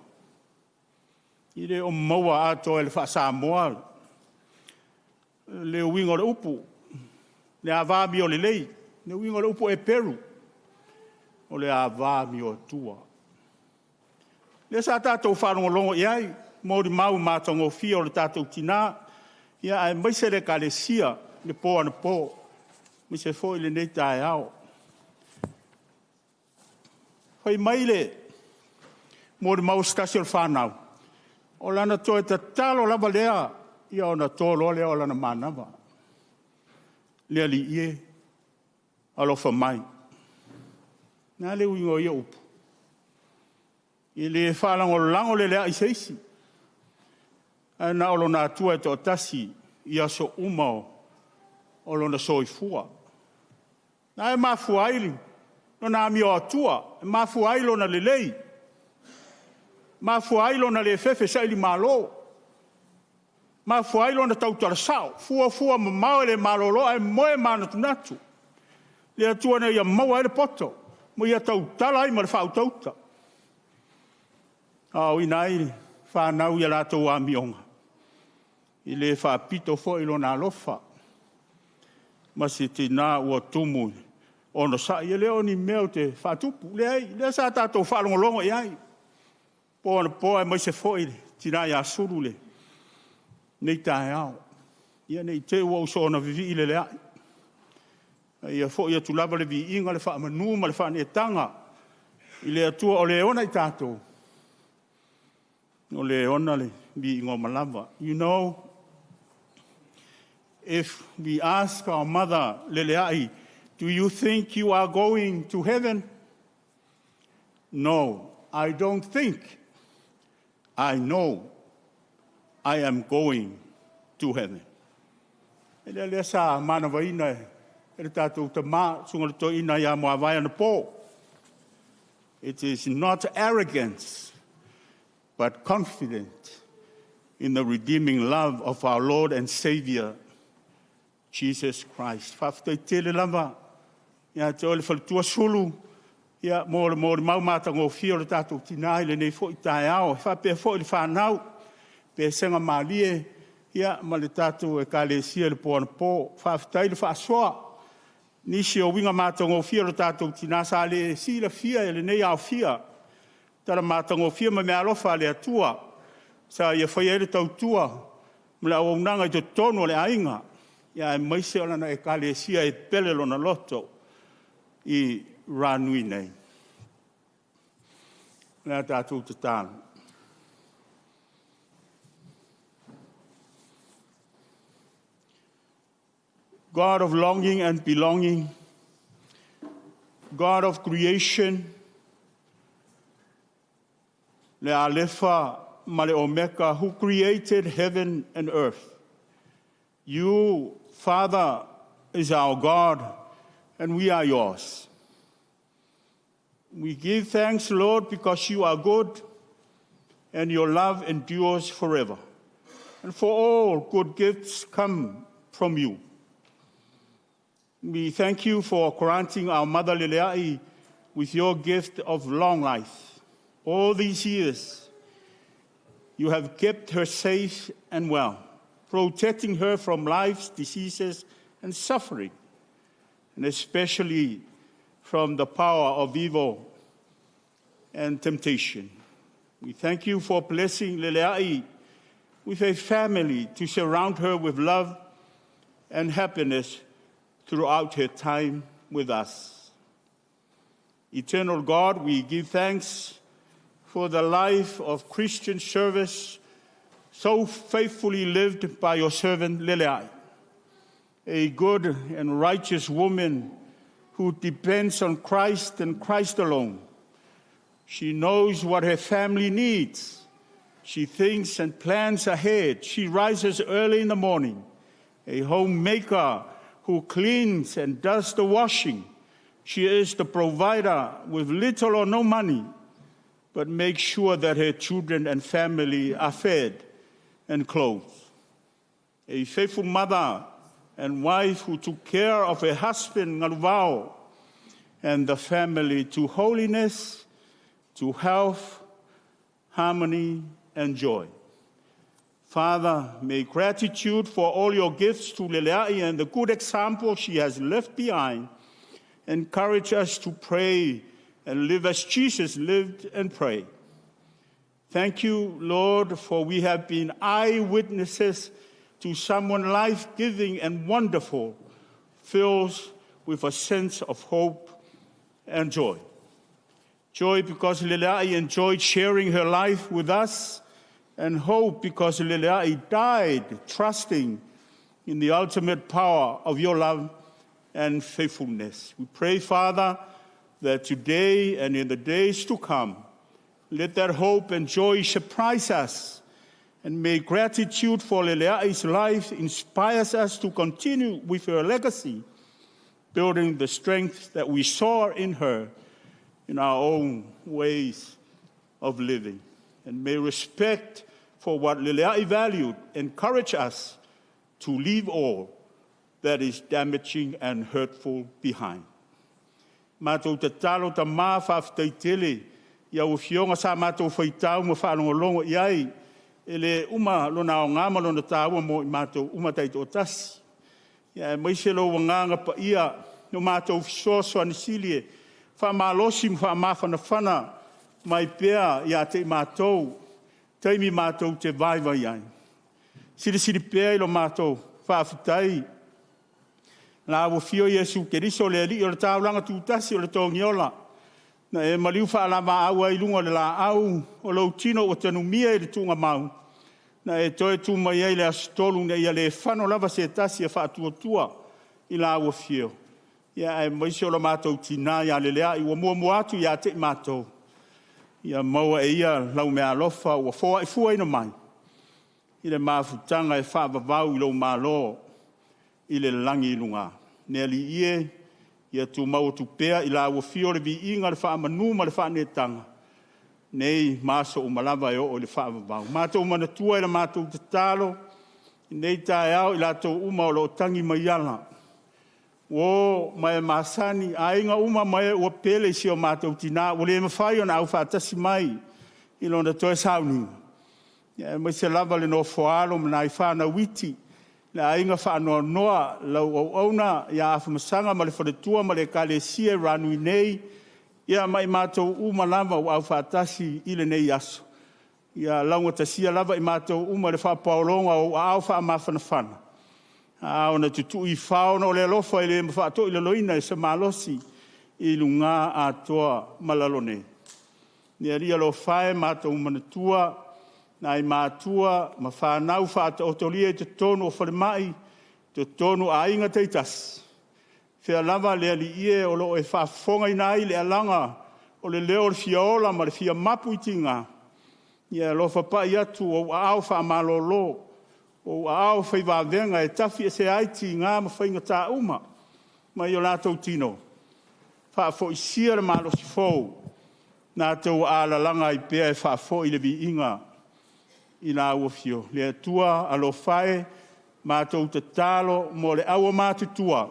I le o maua ato e le wha Samoa, le winga o le upu, le a wā mi o Lelei, le winga o le upu e Peru, o le a wā mi o tua. Le sa tātou whanongo longo iai, mōri mau mātango fia o le tātou tina, ia ai maise le ka le sia, le pō ana pō, maise fōi le nei tae au. Whai mai le, mōri mau stasi o le whanau, o lana toe ta talo lava lea, ia o na tōlo lea o lana mānawa. Lea li ie, alofa mai. Nā le uingo ia upu. I le whalango lango Leleai seisi. Na olo nā tua e tō tasi i aso umao olo na soifua. Na e mafuaili, no na mi o atua, e mafuailo na Leleai. Mafuailo na le fefe sa ili malo. Mafuailo na tautara sao, fua mamau le malolo e moe mana tunatu. Le atua na ia maua ele poto, mo ia tautala ai ma le whautauta. Au inai, whanau ia lato a mionga. I le whapito fo ilo na alofa. Ma se te nā ua tumu. Ono sa ia leo ni meo te whatupu. Le sa tātou whalongolongo i ai. Pōna pōa mai se fo ili. Tina ia suru le. Nei tae au. Ia nei te ua usona vivi i Leleai. Ia fo ia tulava le vi inga le wha manu ma le wha ne tanga. I le atua o le ona i tātou. O le ona le vi ingo malava. You know, if we ask our mother, Leleai, do you think you are going to heaven? No, I don't think. I know I am going to heaven. Ele le sa mana vaina e tātou te mā sunga le toi ina ia moa vai ana pō. It is not arrogance, but confident in the redeeming love of our Lord and Savior, Jesus Christ. Whaftai tele lava, ia te ole whalitua sulu, ia mōre mau mata ngō whio le tātou tinai le nei fo i tae ao, whapea fo i le whanau, pe senga mālie, ia ma le tātou e ka le sia le pōna pō, whaftai le whasoa, nisi o winga mata ngō whio le tātou tinai sa le si la fia e le nei au fia, tara mata ngō whio ma mea alofa le atua, sa ia whai ele tautua, mla o unanga i te tono le ainga, ia e maise ona na e ka le sia e pele lona loto i ranui nei. Nea tātou te tāna. God of longing and belonging, God of creation, le alefa ma le omeka, who created heaven and earth. You, Father, is our God, and we are yours. We give thanks, Lord, because you are good, and your love endures forever. And for all good gifts come from you. We thank you for granting our mother Leleai with your gift of long life. All these years, you have kept her safe and well, protecting her from life's diseases and suffering, and especially from the power of evil and temptation. We thank you for blessing Leleai with a family to surround her with love and happiness throughout her time with us. Eternal God, we give thanks for the life of Christian service so faithfully lived by your servant Leleai, a good and righteous woman who depends on Christ and Christ alone. She knows what her family needs. She thinks and plans ahead. She rises early in the morning, a homemaker who cleans and does the washing. She is the provider with little or no money, but makes sure that her children and family are fed and clothed. A faithful mother and wife who took care of her husband, Ngaluvao, and the family to holiness, to health, harmony, and joy. Father, may gratitude for all your gifts to Leleai and the good example she has left behind encourage us to pray and live as Jesus lived and prayed. Thank you, Lord, for we have been eyewitnesses to someone life-giving and wonderful, filled with a sense of hope and joy. Joy because Leleai enjoyed sharing her life with us, and hope because Leleai died trusting in the ultimate power of your love and faithfulness. We pray, Father, that today and in the days to come, let that hope and joy surprise us, and may gratitude for Leleai's life inspire us to continue with her legacy building the strength that we saw in her in our own ways of living. And may respect for what Leleai valued encourage us to leave all that is damaging and hurtful behind. Mātou te talo ta mā whawhtaitele, ia o fionga sa mātou whaitau ma whanongolongo iai, ele uma lona o ngāma lona tāua mo i mātou uma taito o tasi. Ia maise lo wanganga pa ia, no mātou fisoso anisilie, whamalosi ma whamawhanawhana, mai pēa ia te mātou, teimi mātou te vaiva iai. Siri pēa ilo mātou, whawhitai. Nā o fio Iesu Keriso le ali o le tāulanga tūtasi o le tōngiola. Na e maliu whaalawa aua i lunga le la au, o lau tino o tanu mia i le tūnga mau. Na e toe tū mai ei le astolu ne ia le whano lava se tasi a whaatua i la o fio. Ia e maise o la mātou tina ia Leleai, ua mua atu ia te mātou. Ia maua e ia lau mea alofa, ua fōa i fua ina mai. I le māwhutanga e whaavavau i lau mālo i le langi ilunga. Ne ali ie, ia tu mau tu pea i la ua fio le vi inga le whaamanuma le whaanetanga. Nei maso o malava e o le whaavavau. Mātou manatua i la mātou te talo, nei tae au i la tau uma o lo tangi mai ala. O mai masani, a inga uma mai ua pele si o mātou tina, o le mawhai o na au whaatasi mai i lona toe sauninga. Ia mai se lava le no foalo mana i whana witi, le ainga whanoa noa lau au auna ia awhamasanga ma le wharetua ma le kalesia ranui nei, ia mai mātou uma lava o au whaatasi i le nei aso. Ia launga tasia lava i mātou uma le whapaolonga o au whaamawhanawhana. Ona tutu i whao no le alofa i le mawhaato i le loina i se malosi i lunga atoa malalone. Nia ria lo whae mātou manatua, na i mātua, ma whanau whaata otolia i te tonu o whalemai, te tonu a inga teitas. Whea lava lea li ie o lo e whaafonga i nai le alanga o le leo le fiaola ma le fia mapu i tinga. Ia lo whapai atu o au whaamalolo, o au whaivavenga e tafi e se aiti ngā ma whainga tā uma, ma i o lātou tino. Whaafo i sia le malo si fōu, nā tau ālalanga i pēa e whaafo i le vi inga, i nā uafio. Le atua alo whae, mātou te tālo, mo le aua mātutua.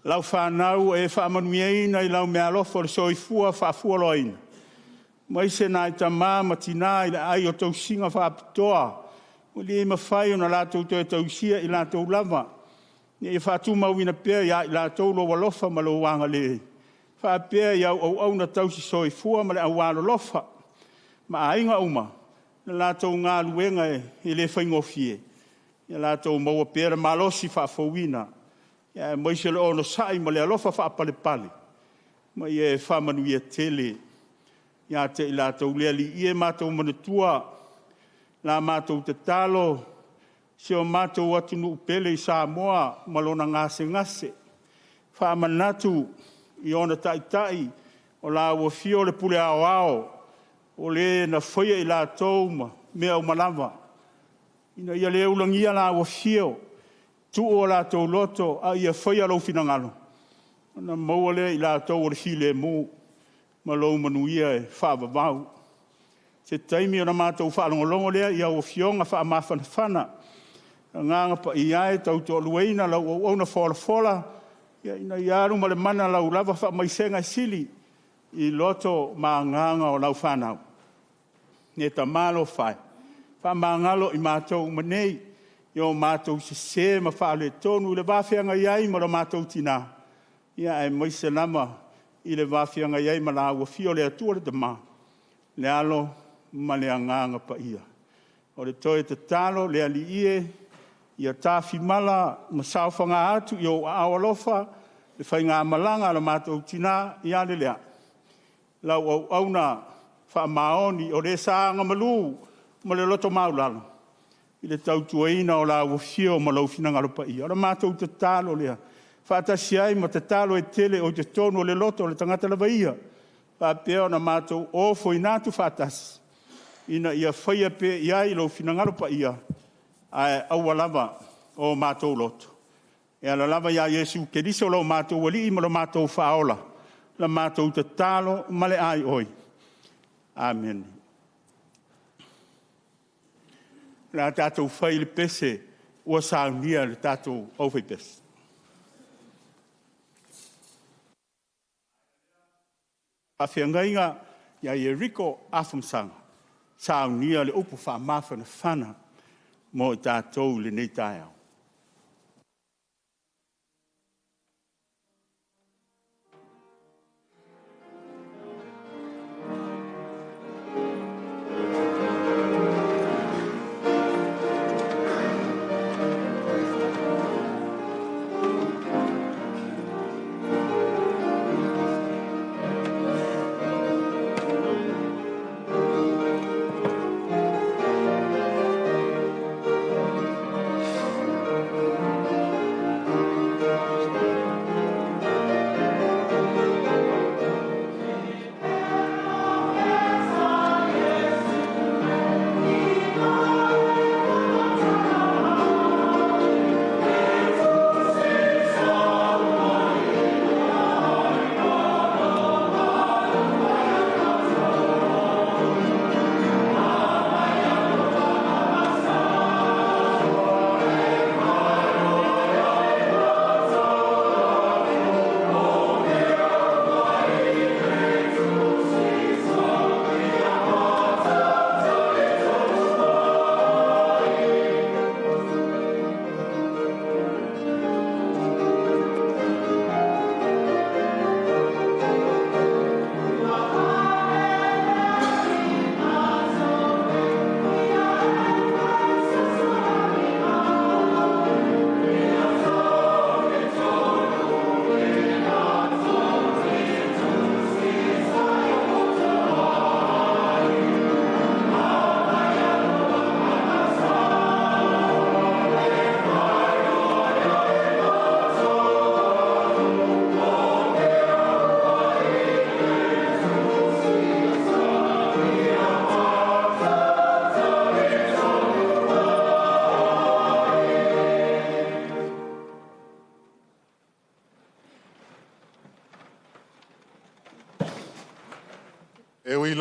Lau whanau e whaamanuieina i lau mea lofo le soifua whaafua loina. Mai se nā i ta māma tina i le ai o tau singa whaapitoa. O li e mawhai o na lātou toi tau sia i lātou lava. Ni e whaatu mauina pēa ia i lātou lo walofa ma lo wanga le. Wha pēa ia au na tau si soifua ma le au walo lofa. Ma ainga uma. Na lātou ngā luenga e le whaingofie. Ia lātou maua pēra malosi whaafauina. Ia moise le ono sai ma le alofa whaapale pale. Ma ia e whamanuia tele. Ia te i lātou lea li ie mātou manatua. La mātou te talo. Se o mātou atu nu pele i Samoa malona ngase. Whaamanatu i ona tai. O la ua fio le pule ao. O le na whaia i lātou mea o malawa. Ina ia le ulangia la ua fio. Tu o lātou loto a ia whaia lau finangalo. Na maua le i lātou o le file mō. Ma lau manuia e whaavavau. Se taimi o na mātou whaalongolongo lea ia o fionga whaamawhanawhana. Nganga pa iai tau to lueina lau au na whola. Ia ina iaru ma le mana lau lava whaamaisenga sili. I loto ma nganga o lau whanau. Ne ta malo whai. Whaamangalo i mātou manei. Io mātou se ma whaale tonu. Le wawhianga iai ma la mātou tina. Ia e moise lama i le wawhianga iai ma la ua fio le atua le dama. Le alo ma le anganga pa ia. O le toe te talo, le ali ie, ia tāwhi mala, ma sauwhanga atu, i o awalofa, le whainga malanga, la mātou tina, ia le lea. Lau au auna, wha maoni, o le saanga malu, ma le loto maulalo. I le tautuaina o la wafio, ma lau finangaro pa ia. O la mātou te talo lea. Whaatasiai, ma te talo e tele, o te tono, o le loto, o le tangata la vaia. Pēo na mātou ofo i nātu whātasi. Ina ia whaia pē ia i lau finangaro pa ia. Ai aua lava o mātou loto. E ala lava ia Iesu ke diso lo mātou wali ima lo mātou whaola. La mātou te talo ma le ai oi. Amen. La tātou whai le pese ua saunia le tātou au whai pese. A whiangainga ia Eriko afumsanga. Saunia le upu whamawhana whana mo i tātou le nei tāiau.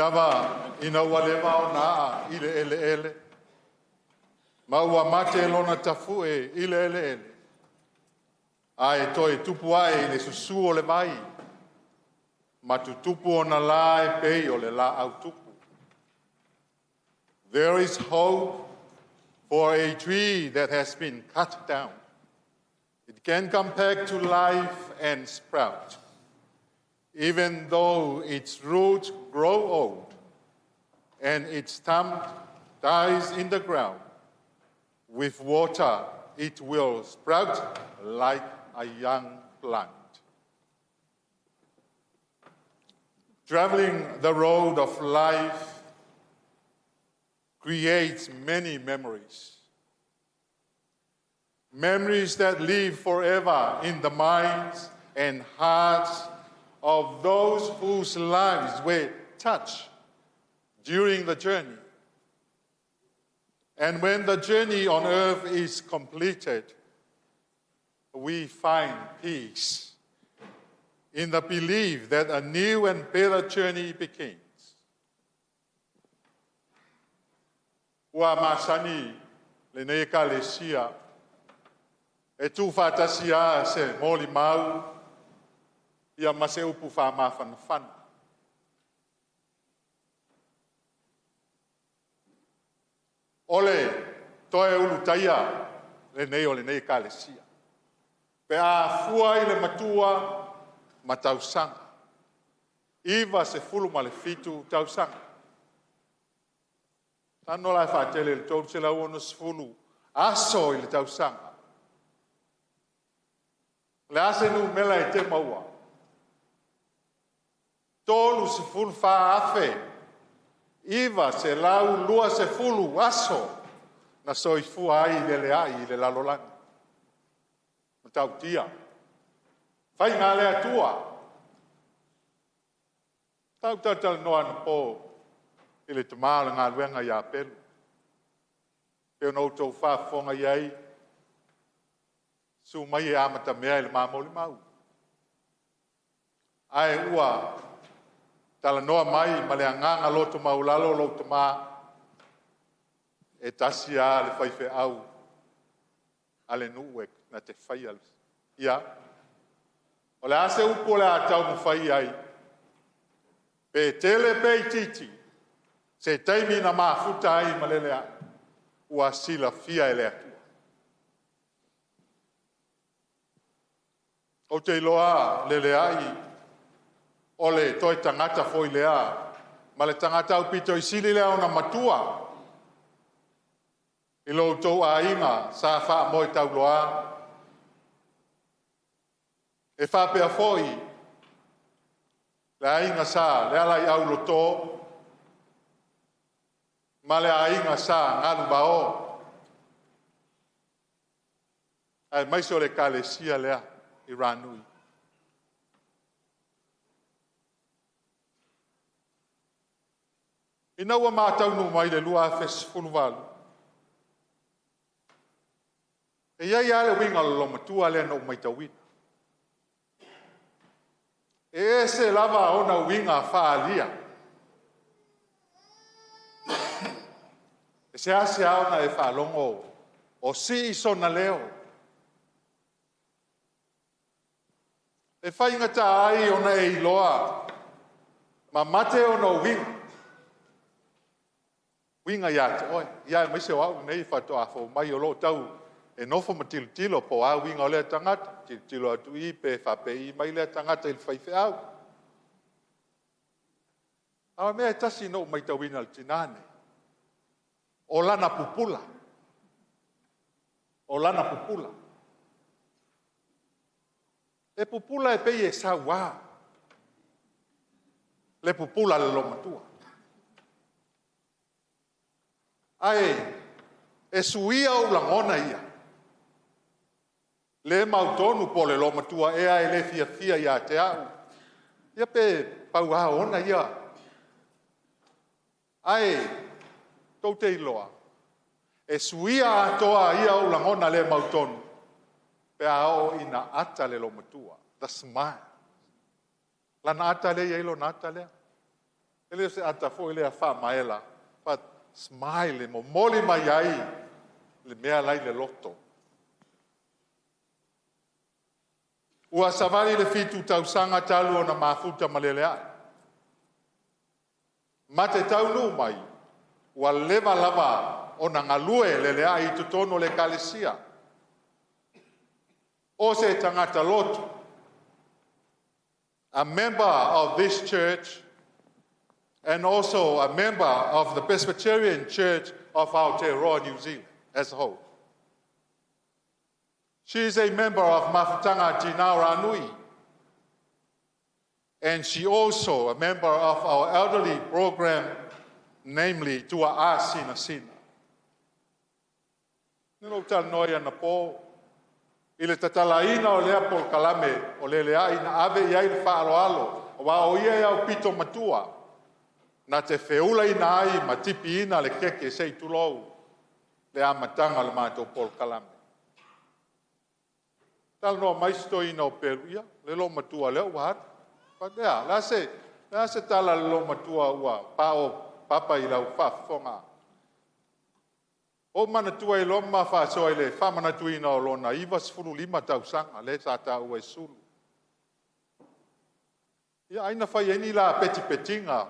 Lava ina wale mao na ile ele. Maua mate lona tafu ile ele. Ai toi tupu ai le susu o le mai. Matutupu o na la e pei o le la au tupu. There is hope for a tree that has been cut down. It can come back to life and sprout. Even though its roots grow old and its stump dies in the ground, with water it will sprout like a young plant. Traveling the road of life creates many memories. Memories that live forever in the minds and hearts of those whose lives were touched during the journey. And when the journey on earth is completed, we find peace in the belief that a new and better journey begins. Ua masani le nei kalesia e tu fatasia se moli mau ia mase upu whamawhanawhana. Ole, toe ulu taia le nei kalesia. Pe a fua i le matua ma tausanga. Iwa se fulu ma le fitu tausanga. Tano lai whaatele le tau se lau ono se fulu aso i le tausanga. Le ase nu mela i te maua. Tolu se fulu wha afe. Iwa se lau lua se fulu aso na soifua ai Leleai i le lalolanga. Tau tia. Whai ngā lea tua. Tau tatal noa na pō i le tamāla ngā luenga i a pelu. Peo nou tau whaafonga iai. Su mai e amata mea i le mamoli mau. Ai ua tala noa mai ma le anganga loto maulalo loto ma e tasi a le whaife au ale nuek na te whaial. Ia, o le ase upo le a tau mu whai ai, pe tele pe i titi, se teimi na mafuta ai ma Leleai, ua sila fia e le atua. O te iloa Leleai, o le toi tangata foi lea, ma le tangata au pito i sili lea ona matua, i lo tau a inga sa wha moi tau loa, e wha pea foi, le a inga sa, le alai au loto, ma le a inga sa ngalu bao, ai maiso le kalesia lea i ranui. Ina ua mātau no mai le lua fes funuwalu. E iai ale winga lo matua le no mai tawina. E se lava ona winga whaalia. E se ase aona e whaalongo o si iso na leo. E whainga ta ai ona e iloa ma mate ona winga. Winga ia te oi, ia mai se wau nei whatoa fo mai o lo tau e nofo matilo po a winga o lea tangata, tilo atu i pe whape i mai lea tangata il whaife au. Awa mea tasi no mai tau wina al tinane. O lana pupula. O lana pupula. E pupula e pei e sa wā. Le pupula le lo matua. Ai, e suia o langona ia. Le mautonu po le lo matua ea e le fia ia te au. Ia pe pau a ona ia. Ai, tau te iloa. E suia atoa ia o langona le mautonu. Pe ao ina ata le lo matua. The smile. Lana ata le ia ilo na ata lea. Ele se ata fo ile a wha maela. But smile mo moli mai ai le mea lai le loto. Ua savali le fitu tau sanga talu o na mafuta ma Leleai. Ma te tau nu mai, ua leva lava o na ngalue Leleai i tutono le kalesia. O se tangata lotu, a member of this church and also a member of the Presbyterian Church of Aotearoa, New Zealand, as a whole. She is a member of Mafutanga Tinara Nui, and she also a member of our elderly program, namely Tua A Sina Sina. Nino tal noia na po, ile tatalaina o lea pol kalame o Leleai na ave iai le whaaloalo, o wa o ia iau pito matua, na te feula ina ai ma tipi ina le keke sei tulou le amatanga le mātou pol kalame. Tal no maisto ina o Peruia, le lo matua leo wahat. Pa dea, la se tala le lo matua ua pa o papa i lau whafonga. O mana tua i loma wha soa i le whamana tuina o lona iwas furu lima tau sanga, le sa ta ua i sulu. Ia aina whai eni la peti petinga,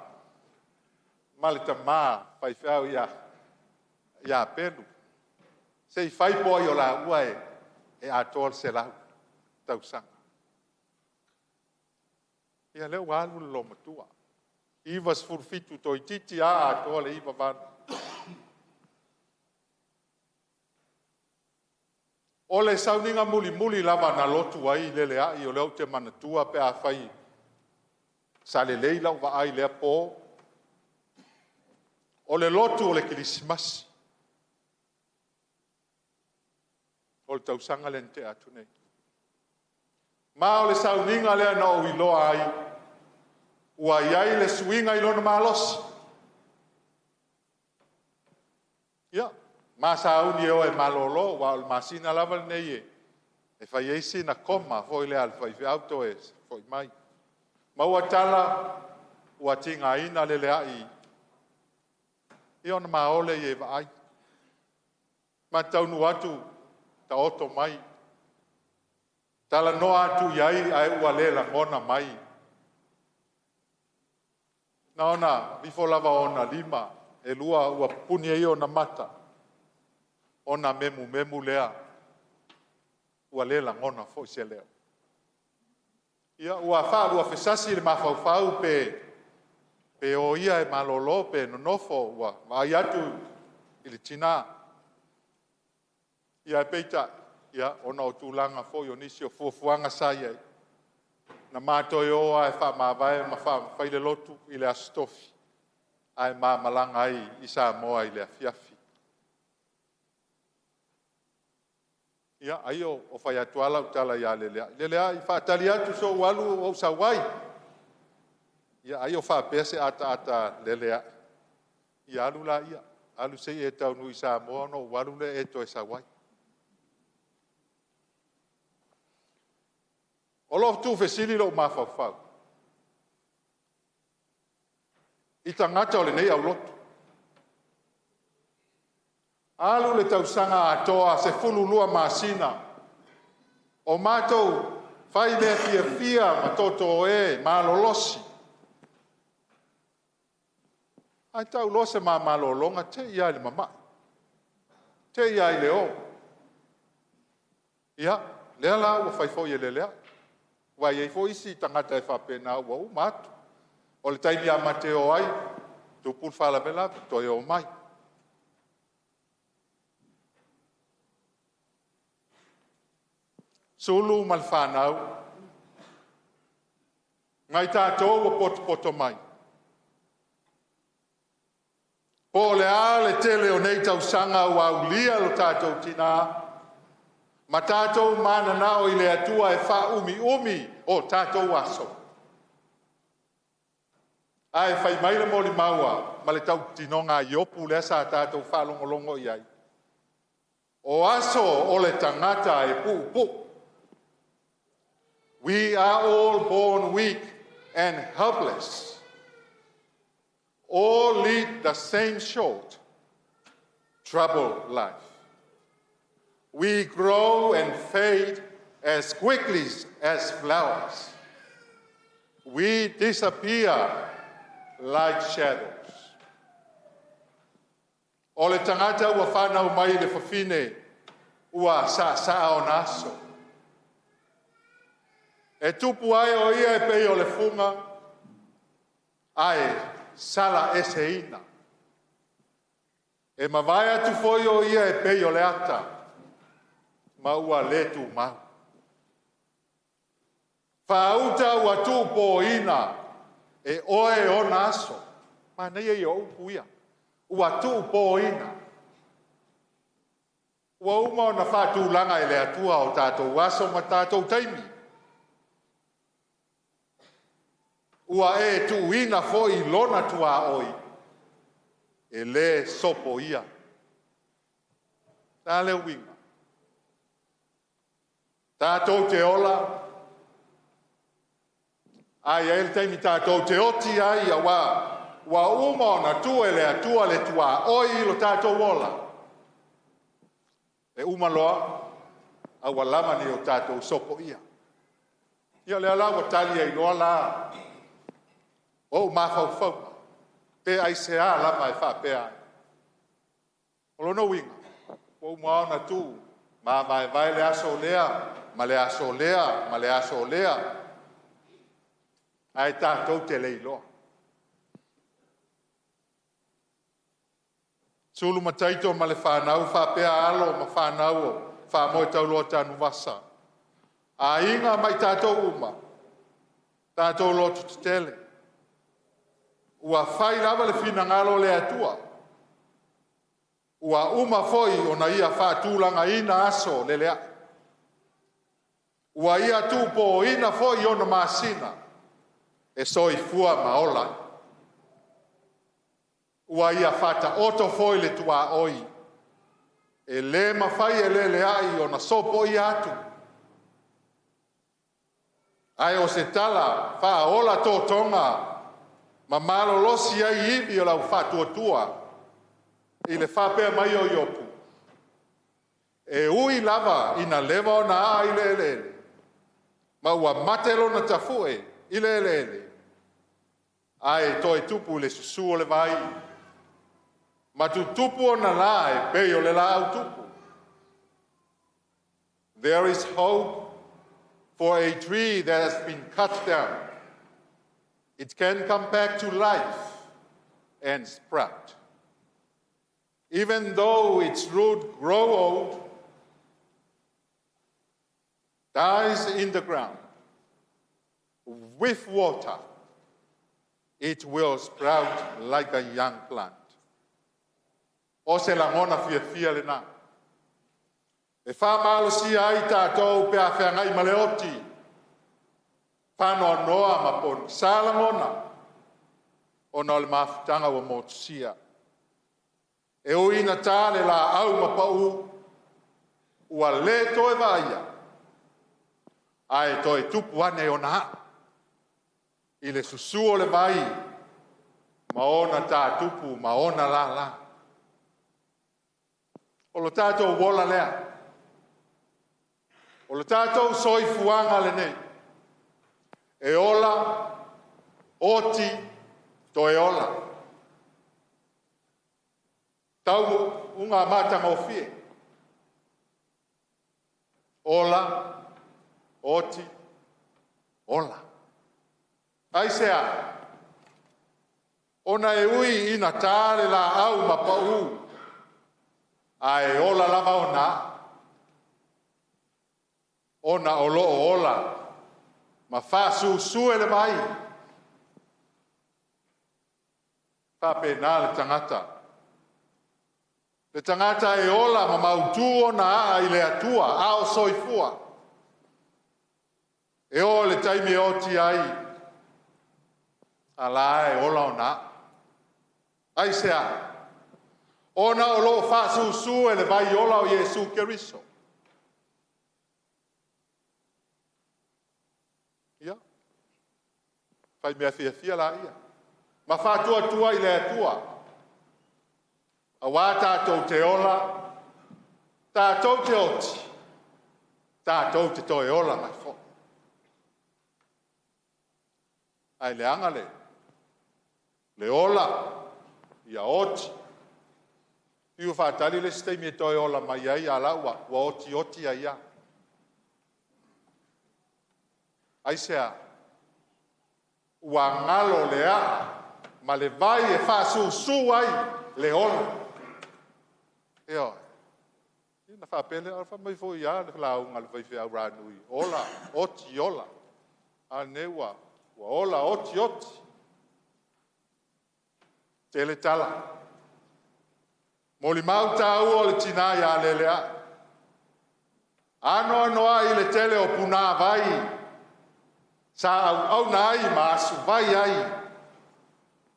malita ma whai whiau ia pelu. Sei whai poi o la ua e atol se lau tau sanga. Ia leo walu le lo matua. Iwas furu fitu toi titi a atol e iwa vanu. O le sauninga muli lava na lotu ai Leleai o leo te manatua pe a whai sa le leila o wa ai lea po. O le lotu o le kirismasi. O le tausanga le nte atu nei. Ma o le sauninga lea na o iloa ai. Ua iai le suinga ilona malosi. Ia. Ma sa uni o e malolo, wa o masina lava nei e E whai eisi na koma, fo i le al whai auto e, fo i mai. Maua tala, ua tinga ina Leleai. I ona maole i e vaai. Ma taunu atu, ta oto mai. Tala no atu iai ai ua lela ngona mai. Na ona, bifo lava ona lima, e lua ua puni e ona mata. Ona memu lea. Ua lela ngona fo se leo. Ia ua wha ua fesasi le mawhauwhau pe o ia e malolo pe no nofo ua vai atu i le tina. Ia e peita, ia ona o tūlanga fo i o nisi o fuafuanga sa iai. Na mātoi o ai wha mawai ma wha whaile lotu i le astofi. Ai mā malanga ai i sa moa i le afiafi. Ia, ai o whai atuala utala ia Leleai. Leleai, whaatali atu so walu o sawai. Ia, ai o whaapese ata Leleai. Ia alu la ia. Alu sei e tau nui sa moa no walu le e to e sawai. O lo tu fesili lo mawhawhau. I tangata o le nei au lotu. Alu le tausanga atoa se fulu lua masina. O mātou whai lea fia ma toto e malolosi. Ai tau lose ma malolonga te iai le mama. Te iai le o. Ia, lea la ua whaifo i Lelea. Wai ei fo isi tangata e whapena ua u matu. O le taimi a mateo ai, tupul whala vela, toi o mai. Sulu mal whanau. Ngai tātou o poto mai. Po le a le tele o nei tausanga o au lia lo tātou tina. Ma tātou mana nao i le atua e wha umi o tātou aso. Ai whai maila mo li maua, ma le tau tinonga i opu le sa tātou whalongolongo i ai. O aso o le tangata e pu. We are all born weak and helpless. All lead the same short, troubled life. We grow and fade as quickly as flowers. We disappear like shadows. O le tangata ua whanau mai le whawhine ua sa o naso. E tupu ai o ia e pei o le funga, ai sala e se ina. E mawai atu foi o ia e pei o le ata, ma ua le tu mau. Whauta ua tu po ina, e oe o naso, ma nei e o upu ia, ua tu po ina. Ua uma o na whatu langa e le atua o tātou aso ma tātou taimi. Ua e tu ina foi lona tua oi. E le sopo ia. Tā le winga. Tātou te ola. Ai e le taimi tātou te oti ai a wā. Ua uma o na tu e le atua le tua oi lo tātou ola. E uma loa. A walama ni o tātou sopo ia. Ia le ala wa tali e loa la. O mawhauwhau, pe ai se a lama e wha pe ai. O lono winga, o mua na tu, ma mai vai le aso lea, ma le aso lea, ma le aso lea. Ai tātou te leiloa. Sulu mataito ma le whanau, wha pe alo ma whanau o, wha moe tau loa Tanu wasa. A inga mai tātou uma, tātou loa tutele. Ua whai lava le whina ngalo le atua. Ua uma foi o na ia whātūlanga ina aso Leleai. Ua ia tūpo ina foi o na masina. E soi fua maola. Ua ia whata oto foi le tua oi. E le mawhai e Leleai o na sopo i atu. Ai o se tala, whaola tō tonga, ma malolosi ai iwi o lau whatuatua, i le whapea mai o iopu. E ui lava ina lewa o na a i le lele. Ma ua matelo na tafue i le lele. Ai toi tupu le susu o le vai. Ma tu tupu o na la e pei o le la au tupu. There is hope for a tree that has been cut down. It can come back to life and sprout. Even though its root grow old, dies in the ground, with water, it will sprout like a young plant. O se langona fia le na. E whamalo si ai tātou pe a whengai maleoti. Whanoa noa ma pon salangona. O na le mawhitanga wa motusia. E uina tāle la au ma pau. Ua le toe vaia. Ai toi tupu ane o na. I le susu o le vai. Ma ona tā tupu, ma ona la la. O lo tātou wola lea. O le tātou soifuanga le nei. E ola, oti, toe ola. Tau unga matanga o fie. Ola, oti, ola. Ai sea. Ona e ui ina tāle la au ma pau. Ai ola lava ona. Ona o loo ola, ma whasu sue le mai. Whape nā le tangata. Le tangata e ola ma mautu ona a i le atua, a o soifua. E o le taimi o ti ai. A la e ola ona. Ai sea. Ona o loo whasu sue le vai ola o Jesu Keriso. Fai mea fia la ia. Ma whātua tua i le atua. A wā tātou te ola, tātou te oti, tātou te toe ola mai fo. Ai le angale, le ola, ia oti. Iu whātali le steimi e toe ola mai ai a laua, wa oti ai a. Ai sea, ua ngalo le a, ma le vai e whasu su ai le ola. E oi, ina whapele, alfa mai fo ia, le whalau ngalo vai whea ranui. Ola, oti ola. A neua, ua ola, oti. Tele tala. Moli mau tau o le tina ia lelea. Ano noa i le tele o puna vai. Sa au nai ma su vai ai.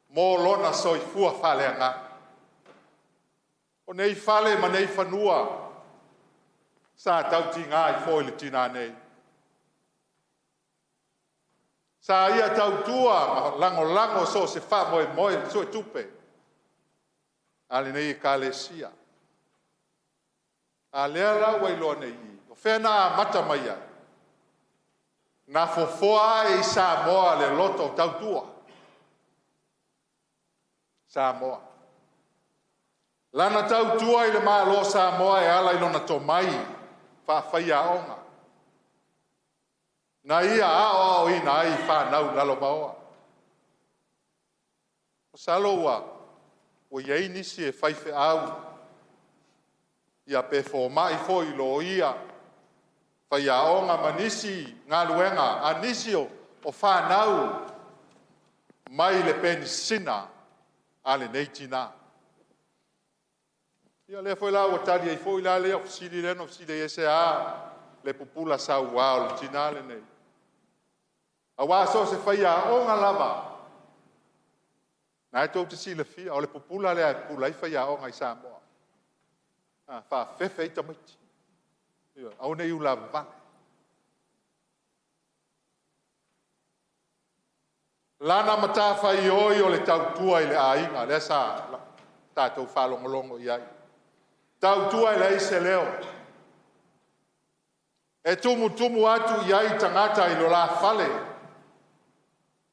Mo lona soifua fale anga. O nei fale ma nei fanua. Sa tau tinga i foi le tina nei. Sa ia tau tua ma lango so se fa moe so e tupe. Ale nei kalesia. Ale ala wailo nei. O fena mata mai ai. Na fofoa e Samoa le loto tautua. Samoa. Lana tautua i le malo Samoa e ala i lona tomai. Whawhaia onga. Na ia ao ina ai whanau lalo maoa. O saloa. O iei nisi e whaife au. Ia pe fo mai fo i lo ia. Whaia onga manisi ngā luenga, a nisio o whanau mai le penisina a le neitina. Ia lea foi la o tali ai foi la lea ofisili lena ofisili ese a le pupula sa ua o le tina le nei. A wā so se whaia onga lava. Nā e tau te si le fia, o le pupula lea e pula i whaia onga i Samoa. Wha fefe i tamaiti. Au nei ula vale. Lana matawhai oi o le tautua i le ainga, le sa tātou whalongolongo iai. Tautua i le ise leo. E tumu atu iai tangata i lo la fale.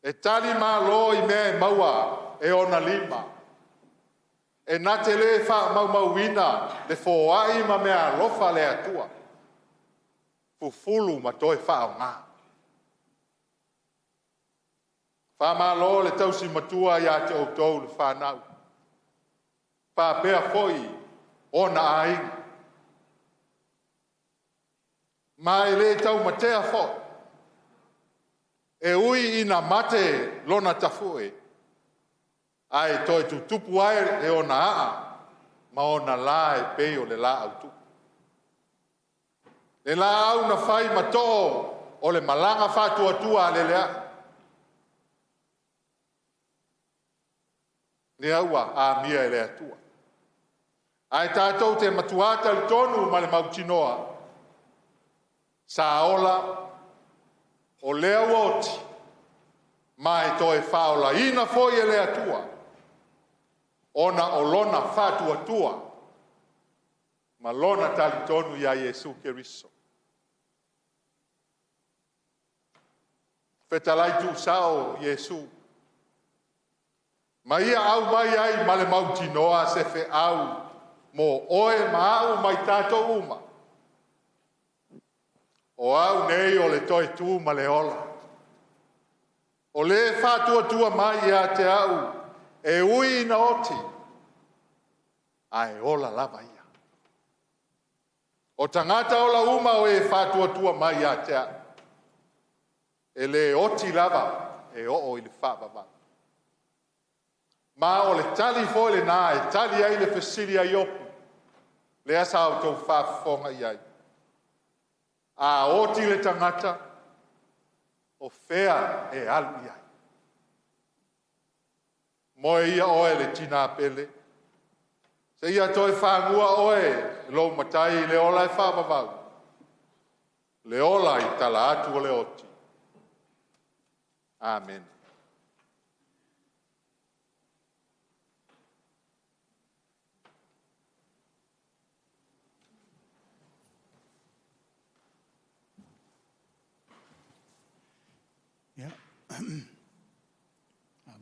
E tali ma lo i mea e maua e ona lima. E nate le wha mau le fōai ma mea lofa le atua. Fufulu ma toi wha o ngā. Wha ma lo le tausi matua ia te outou le whanau. Wha pea foi ona ainga. Ma e le tau matea fo. E ui ina mate lona tafue. Ai toi tu tupu ai e ona aa. Ma ona la e peo le la au tu. Le la au na fai mato o le malanga fatua tua le lea. Le aua a mia e le atua. Ai tātou te matuata le tonu ma le mautinoa. Sa ola o lea woti mai toi faola ina foi e lea tua ona o lona fatua tua ma lona tali tonu ia Iesu Keriso. Fetalai tu sao Iesu ma ia au mai ai ma le mautinoa se fe au mo oe ma au mai tātou uma. O au nei o le toi tu ma le ola. O le whātua tua mai ia te au, e ui na oti, ai ola lava ia. O tangata ola uma o e whātua tua mai ia te au. E le oti lava, e o i le whāpapa. Ma o le tali fo le nā, e tali ai le fesili ai opu, le asa au tau whāfonga iai. A oti le tangata o fea e alu iai. Moe ia oe le tina pele. Se ia toi whangua oe lo matai le ola e whapapau. Le ola i tala atu o le oti. Amen.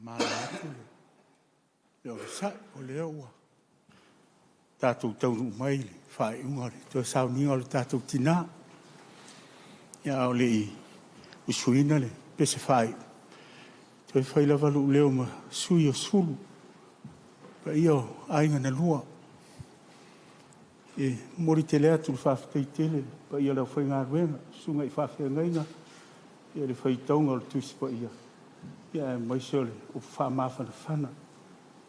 Mala atu le o sa o le ua. Tātou taunu mai le whae unga le. Tō sau ni o le tātou tina. Ia o le i usuina le pese whae. Tō i whaila walu leo ma sui o sulu. Pa ia o ainga na lua. E mori te lea tu le whawhitei tele. Pa ia lau whai ngā ruenga. Sunga i whawhia ngaina. Ia le whai taunga o le tusi pa ia. Ia mai sole o whamawhana whana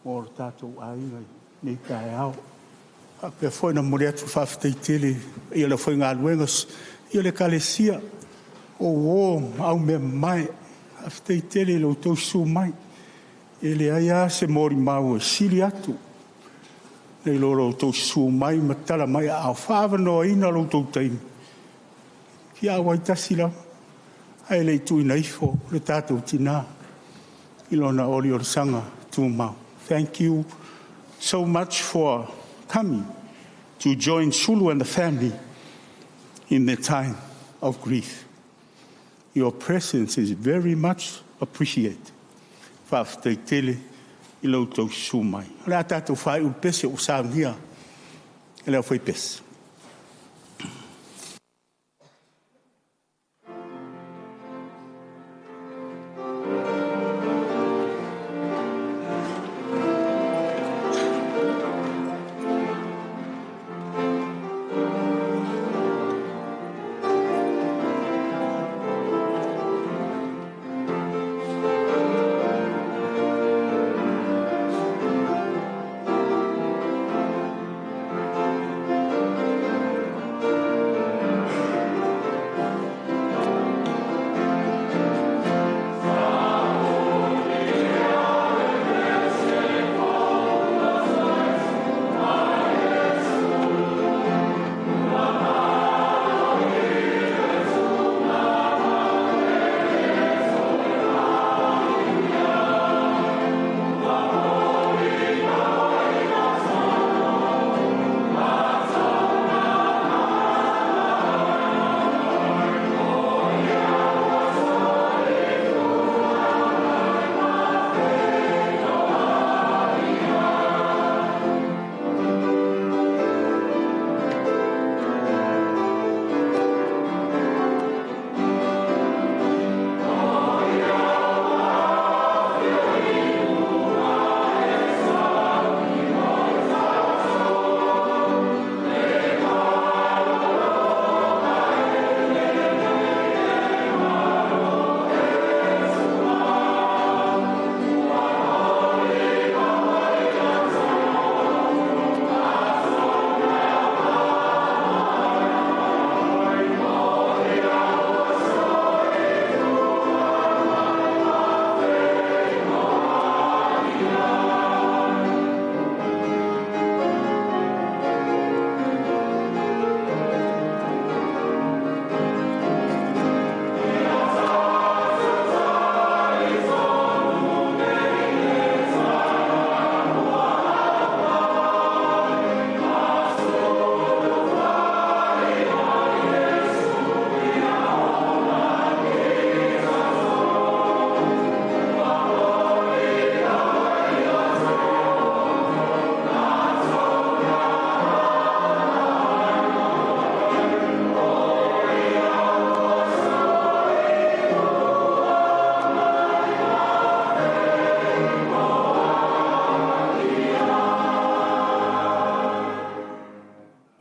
o le tātou ainga nei tae au. A pia foi na mori atu whawhitei tele. Ia le whai ngā ruengas. Ia le kalesia o au mea mai. Whawhitei tele le o tau su mai. E le aia se mori mau e siri atu. Nei loro o tau su mai matala mai au whawanoa ina lo tau taimi. Kia awai tasi lau. Ai le tui naifo le tātou tina. Ilona oli o sanga tūmau. Thank you so much for coming to join Sulu and the family in the time of grief. Your presence is very much appreciated. Whawhitei tele I loutou sumai. Lea tātou whai u pese o sāunia. E leo whai pese.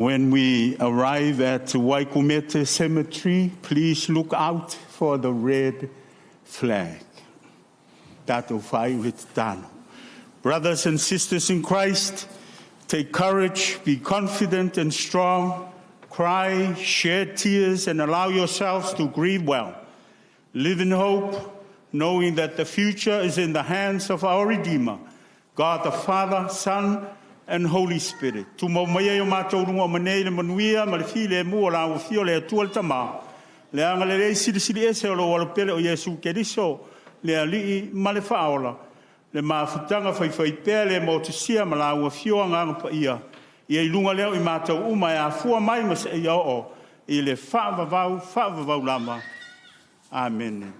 When we arrive at Waikumete Cemetery, please look out for the red flag. Tātou whai uri te tāno. Brothers and sisters in Christ, take courage, be confident and strong, cry, shed tears, and allow yourselves to grieve well. Live in hope, knowing that the future is in the hands of our Redeemer, God the Father, Son, and Holy Spirit. Tu mau mai o mātou runga manei le manuia, ma le file mua la o fio le atua le tama. Le anga le rei siri ese o lo walopele o Yesu Keriso, le alii ma le whaola. Le mafutanga whai pēr le mo te sia ma la ua fio anga pa ia. Ia I lunga leo I mātou uma e a fua mai ma se ia o. I le whaavavau lama. Amen.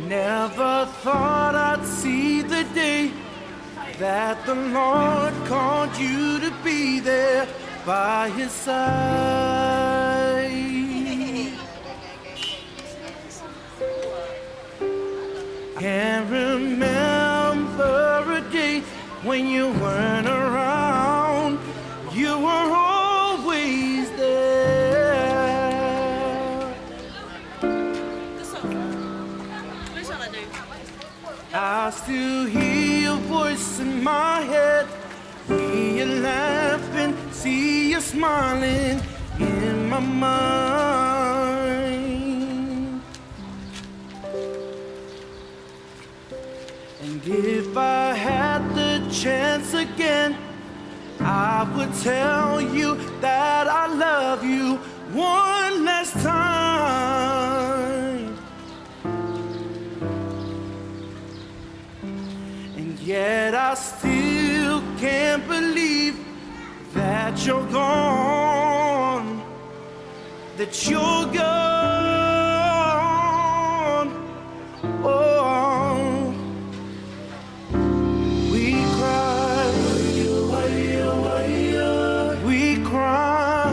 Never thought I'd see the day that the Lord called you to be there by his side. Can't remember a day when you weren't around. You were always there. I still hear your voice in my head, hear you laughing, see you smiling in my mind. And if I had the chance again, I would tell you that I love you one last time. And yet I still can't believe that you're gone, that you're gone. Oh, we cry, we cry,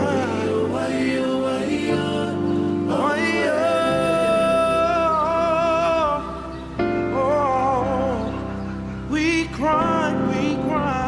we cry, we cry.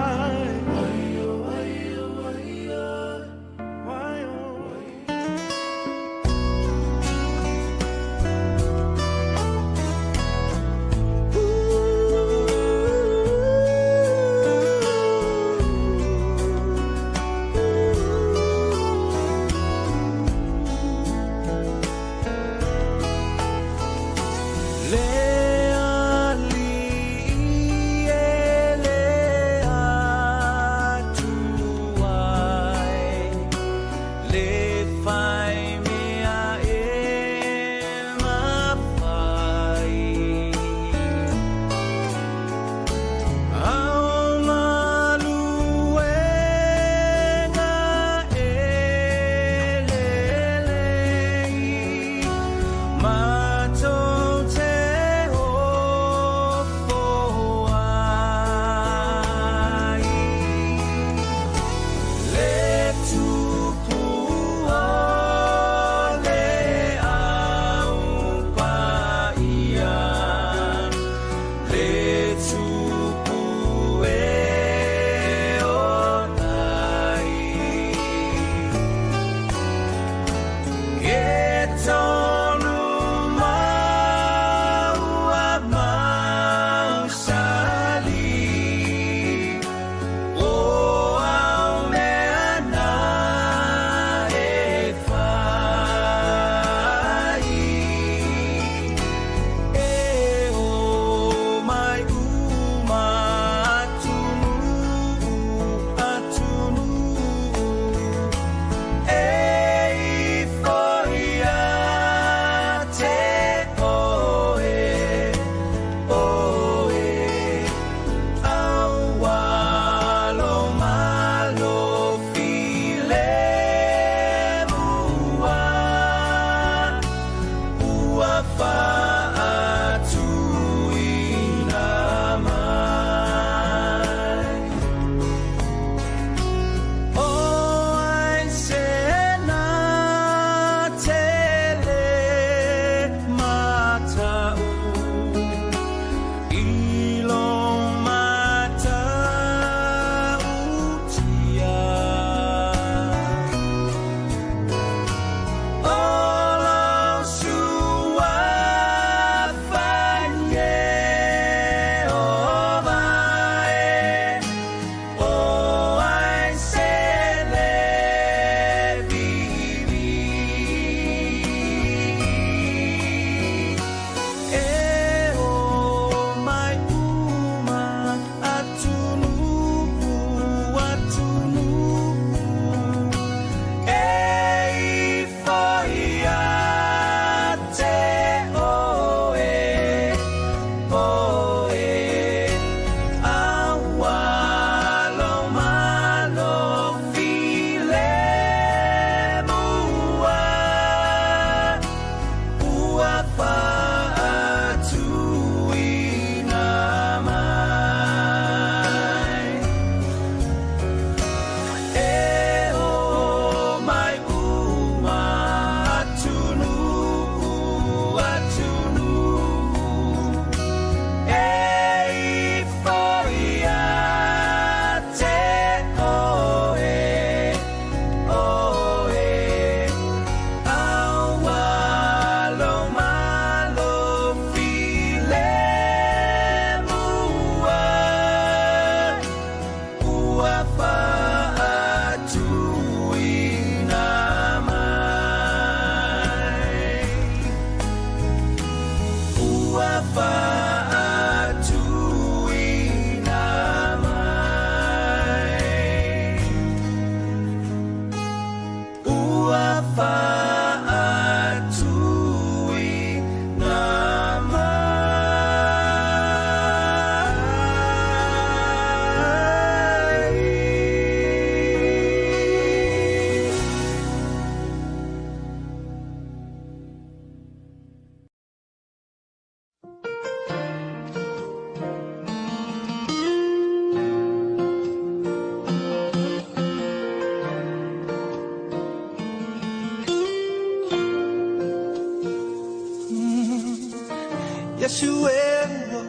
Yesu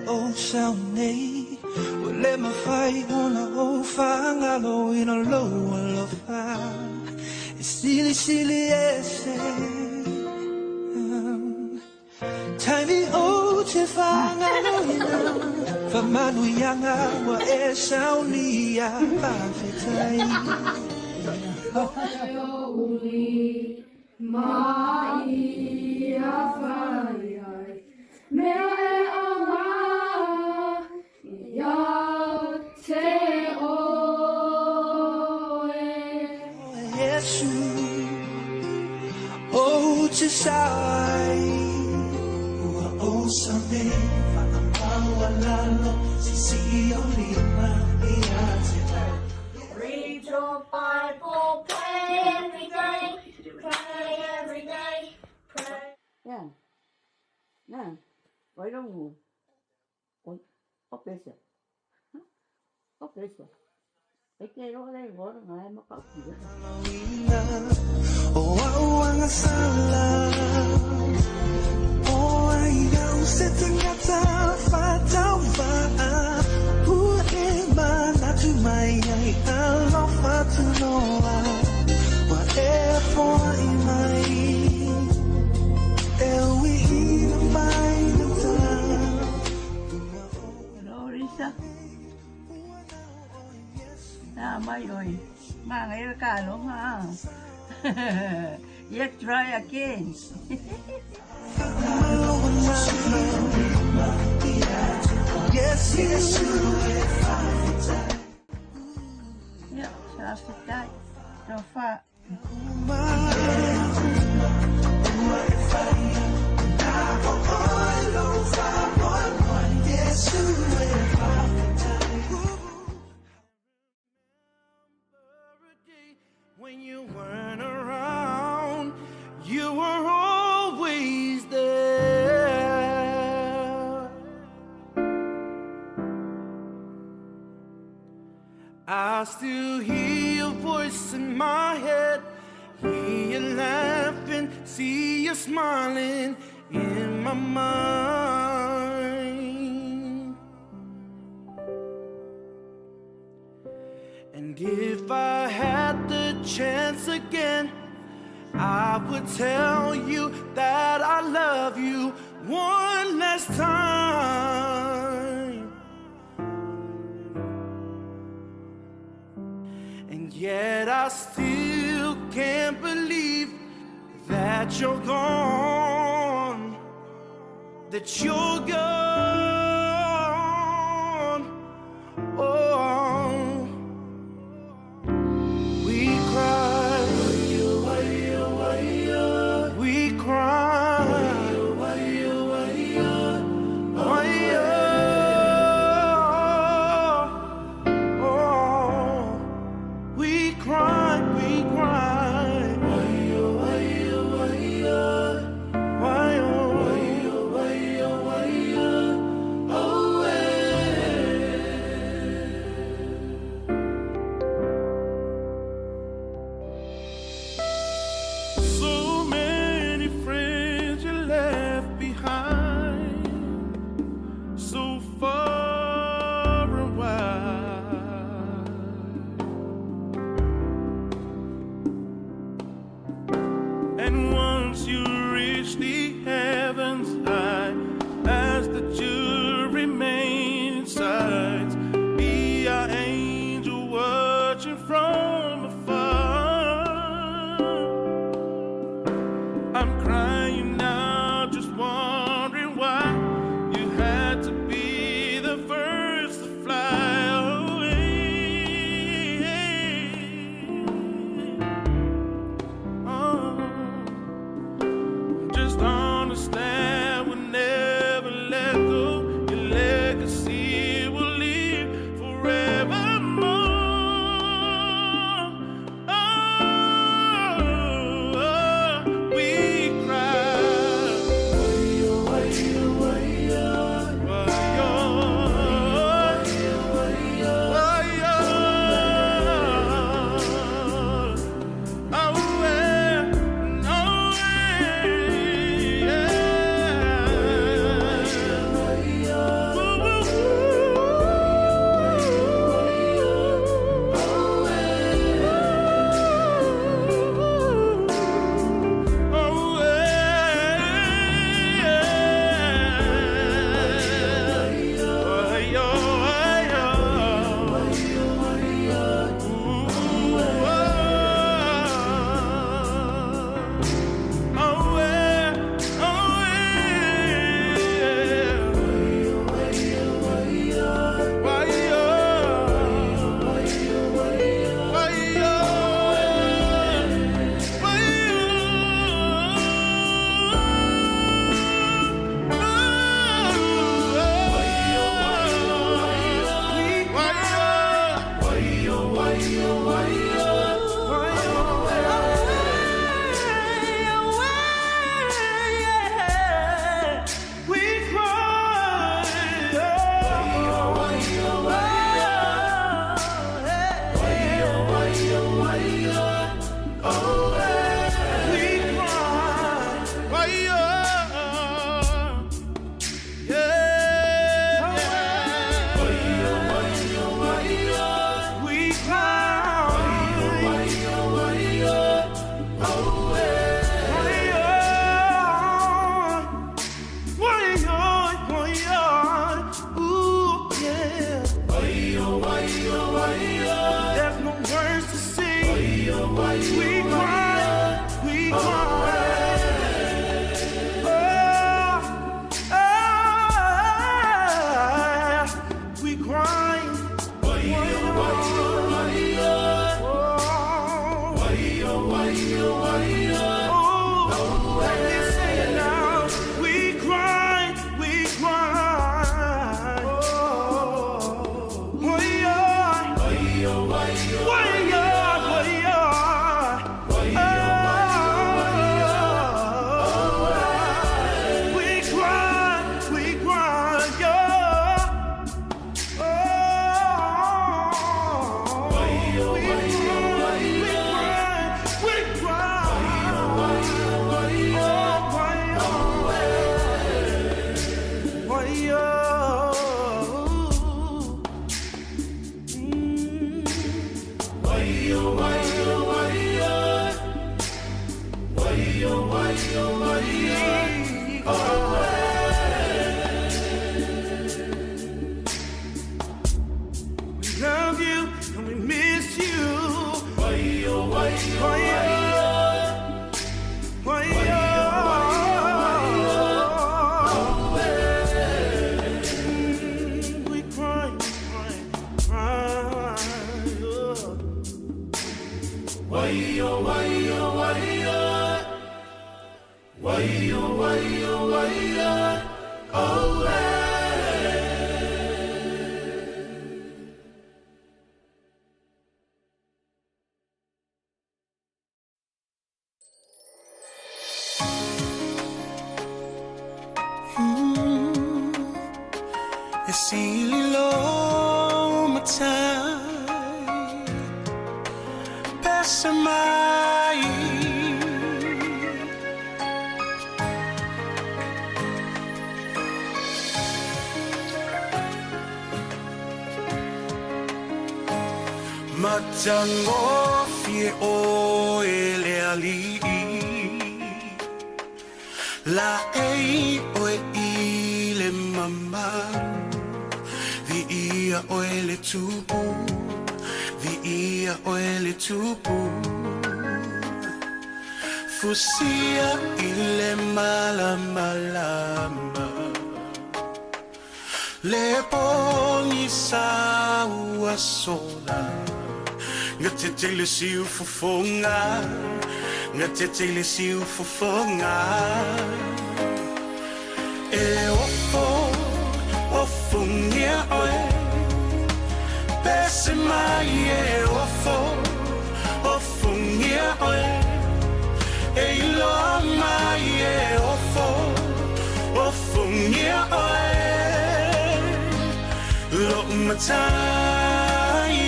o saunei o le mawhai ona o whangalo ina loa lofa sili sili ese Tiny o te whangalo ina whamanu ianga wa e sauni a pawhetai Leo uli mai a whai ai Mea e awa ia te oe Yesu o te sai ua o same whakamaua lalo sisi o lima i a te tai Read your Bible, pray every day, pray every day, pray. Yeah. Nah, why don't you? Okay, sir. Okay, sir. I can't only go to my copy. o au anga sala o ai au se te ngata whatau wha hu e mana tu mai ai alofa tu noa wa e foa i mai e ui i na mai na ta Hello, Lisa. Mai oi. Mang ai ka lo ha. Let's try again. Yes, yes, Yeah, just that. So far. When you weren't around, you were always there. I still hear your voice in my head, hear you laughing, see you smiling in my mind. And if I had the chance again, I would tell you that I love you one last time. And yet I still can't believe that you're gone, that you're gone. Oh, we cry, we cry, oh, we cry, we cry. So many friends you left behind, so far and wide. And once you reach the heavens, I ask that you remain inside, be our angel watching from afar. I'm crying now, just wondering why you had to be the first to fly away. Oh, just Matango fie o Leleai La ei o le mama Vi ia o le tupu Vi ia o le tupu Fusia le malamalama Le pongi saua sola Ngatete siu fofonga Ngatete siu fofonga E ofo ngia oe Pese mai e ofo ngia oe E ilo mai e ofo ngia oe Lo matai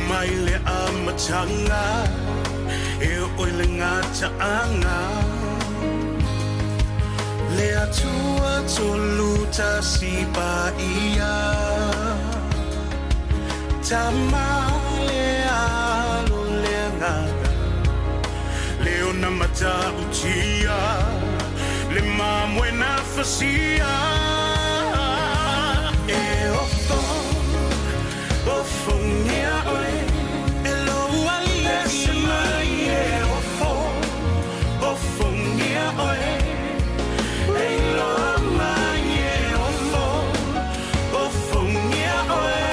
Maile amatanga E oile ngata anga Le atua toluta sipa ia Tamale alo le ngata Leona mata utia Le mamwena fasia E ofo ngia oe Elo ali ese mai e ofo ngia oe Elo mai e ofo ngia oe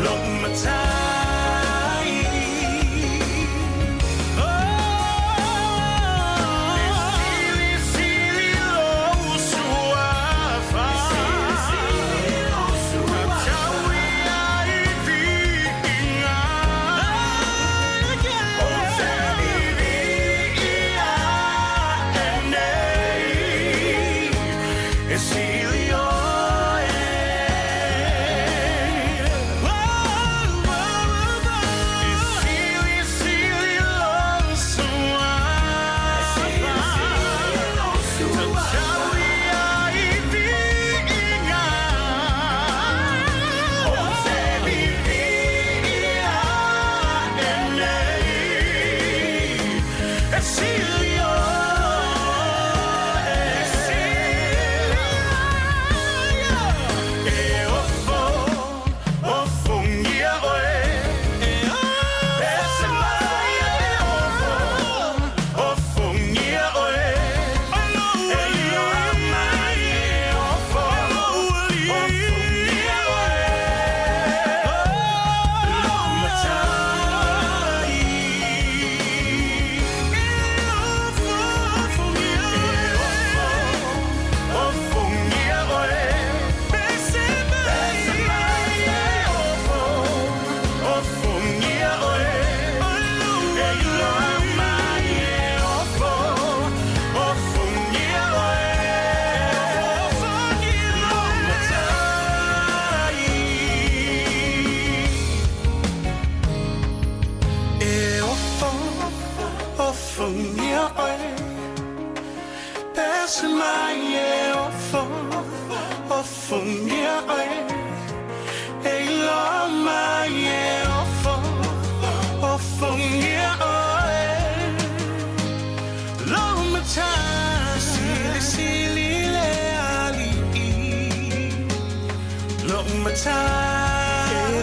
Lo matai Sili lo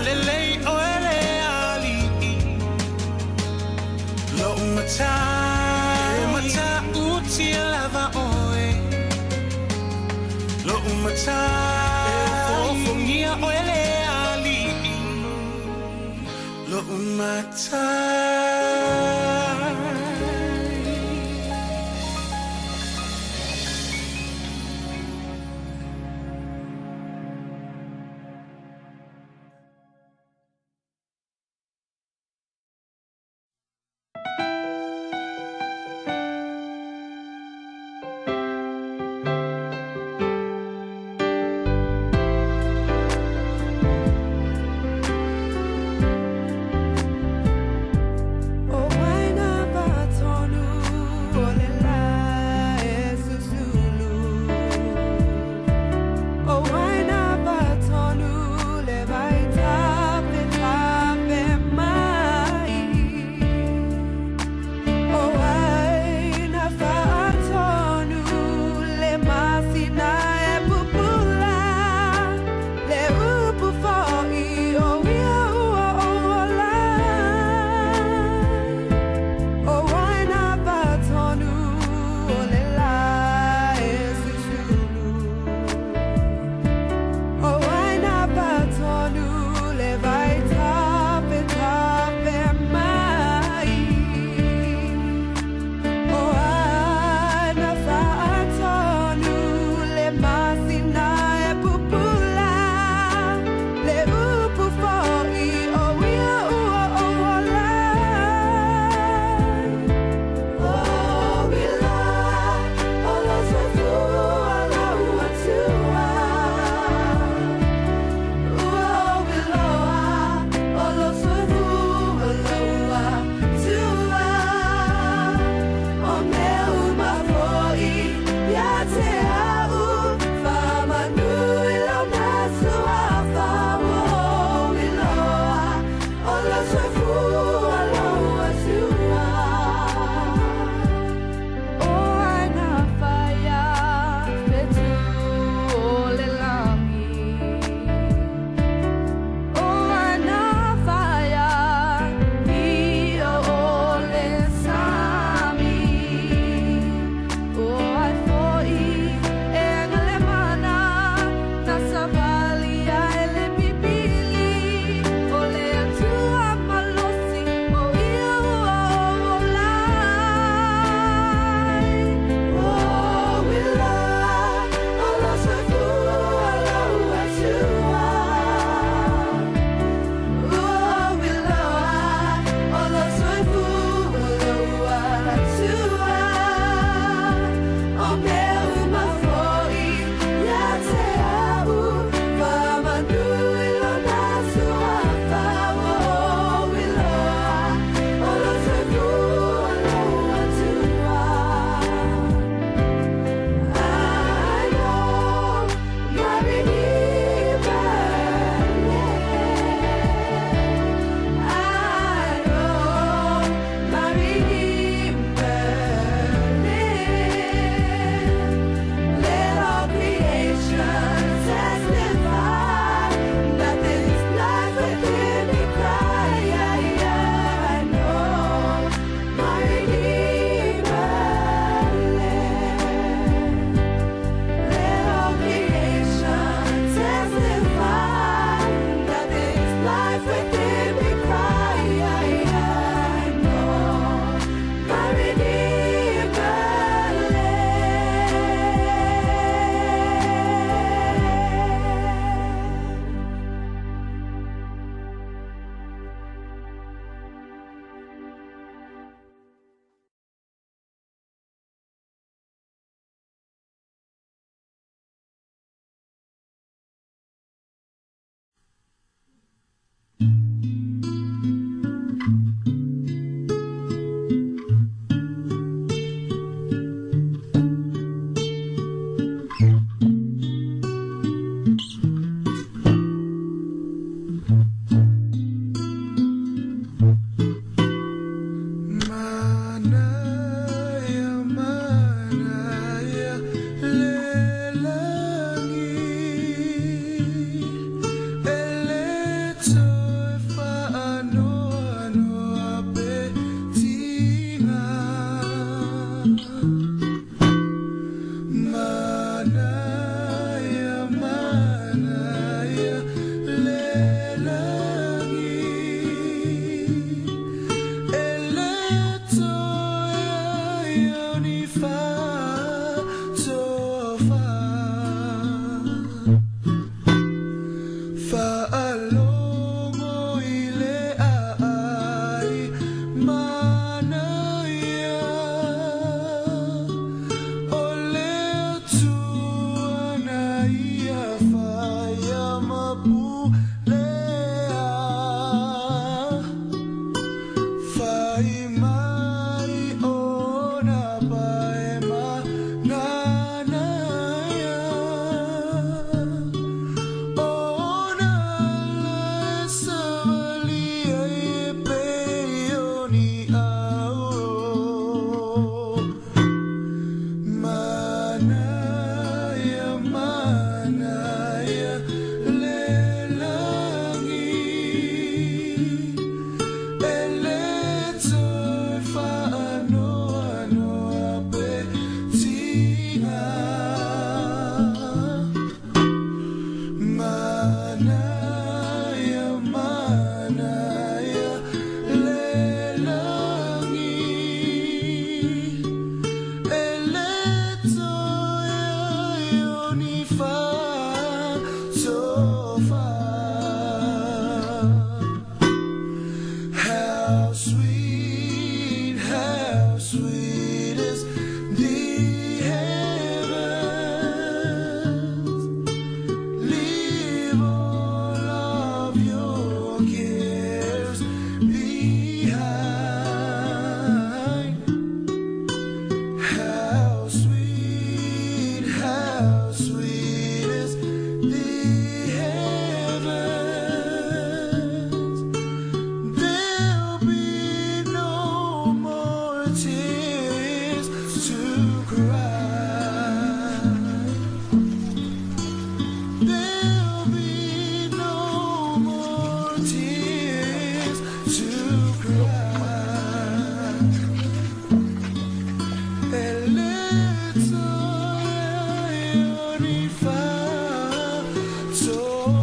Leleai mata uti lava oe lo mata fongia oele ali lo mata. sweet is the heavens. Leave all of your cares behind. How sweet is the heavens. There'll be no more tears to cry. There'll be no more tears to cry. El leto so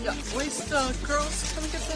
Yeah, where's the girls? Come get the...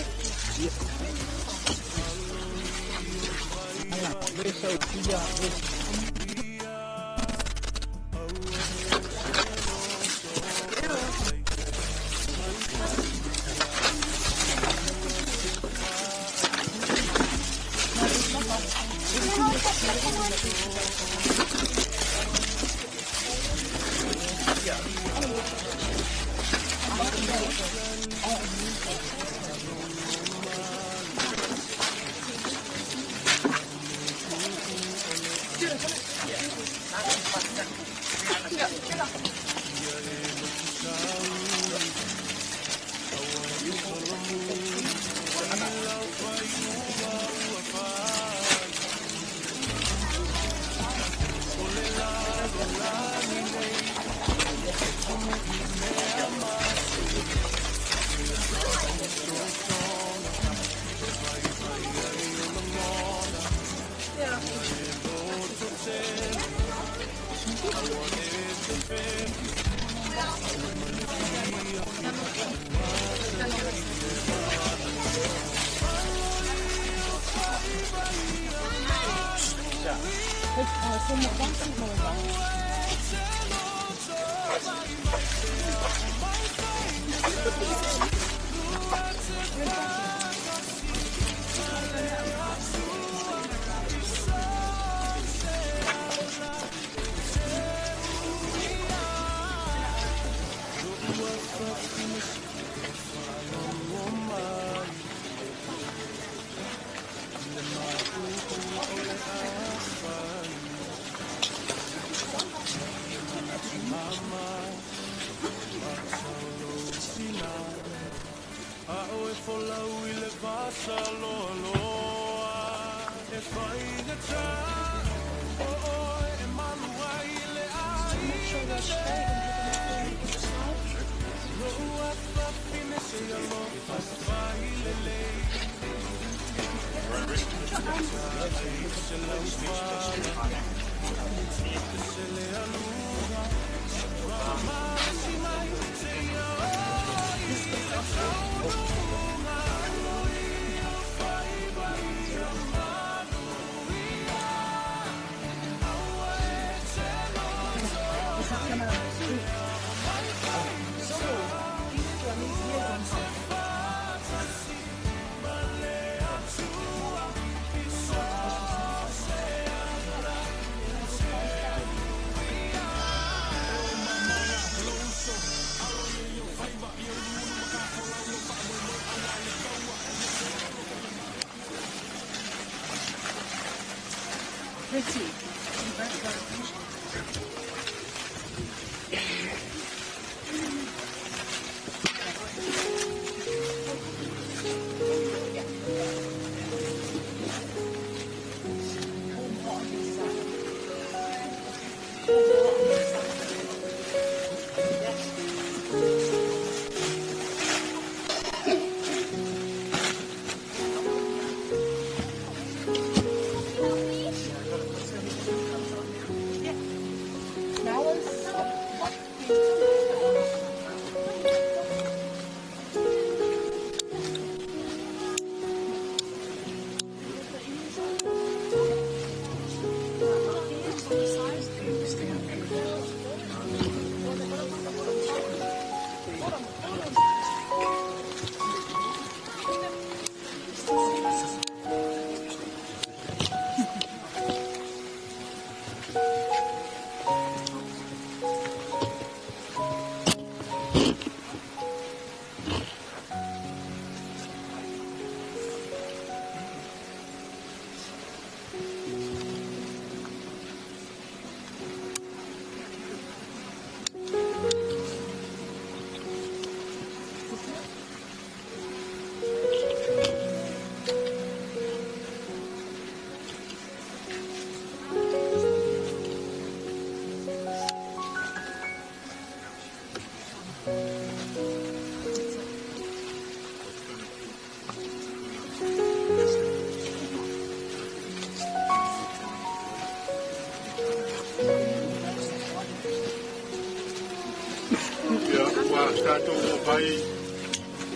tātou mai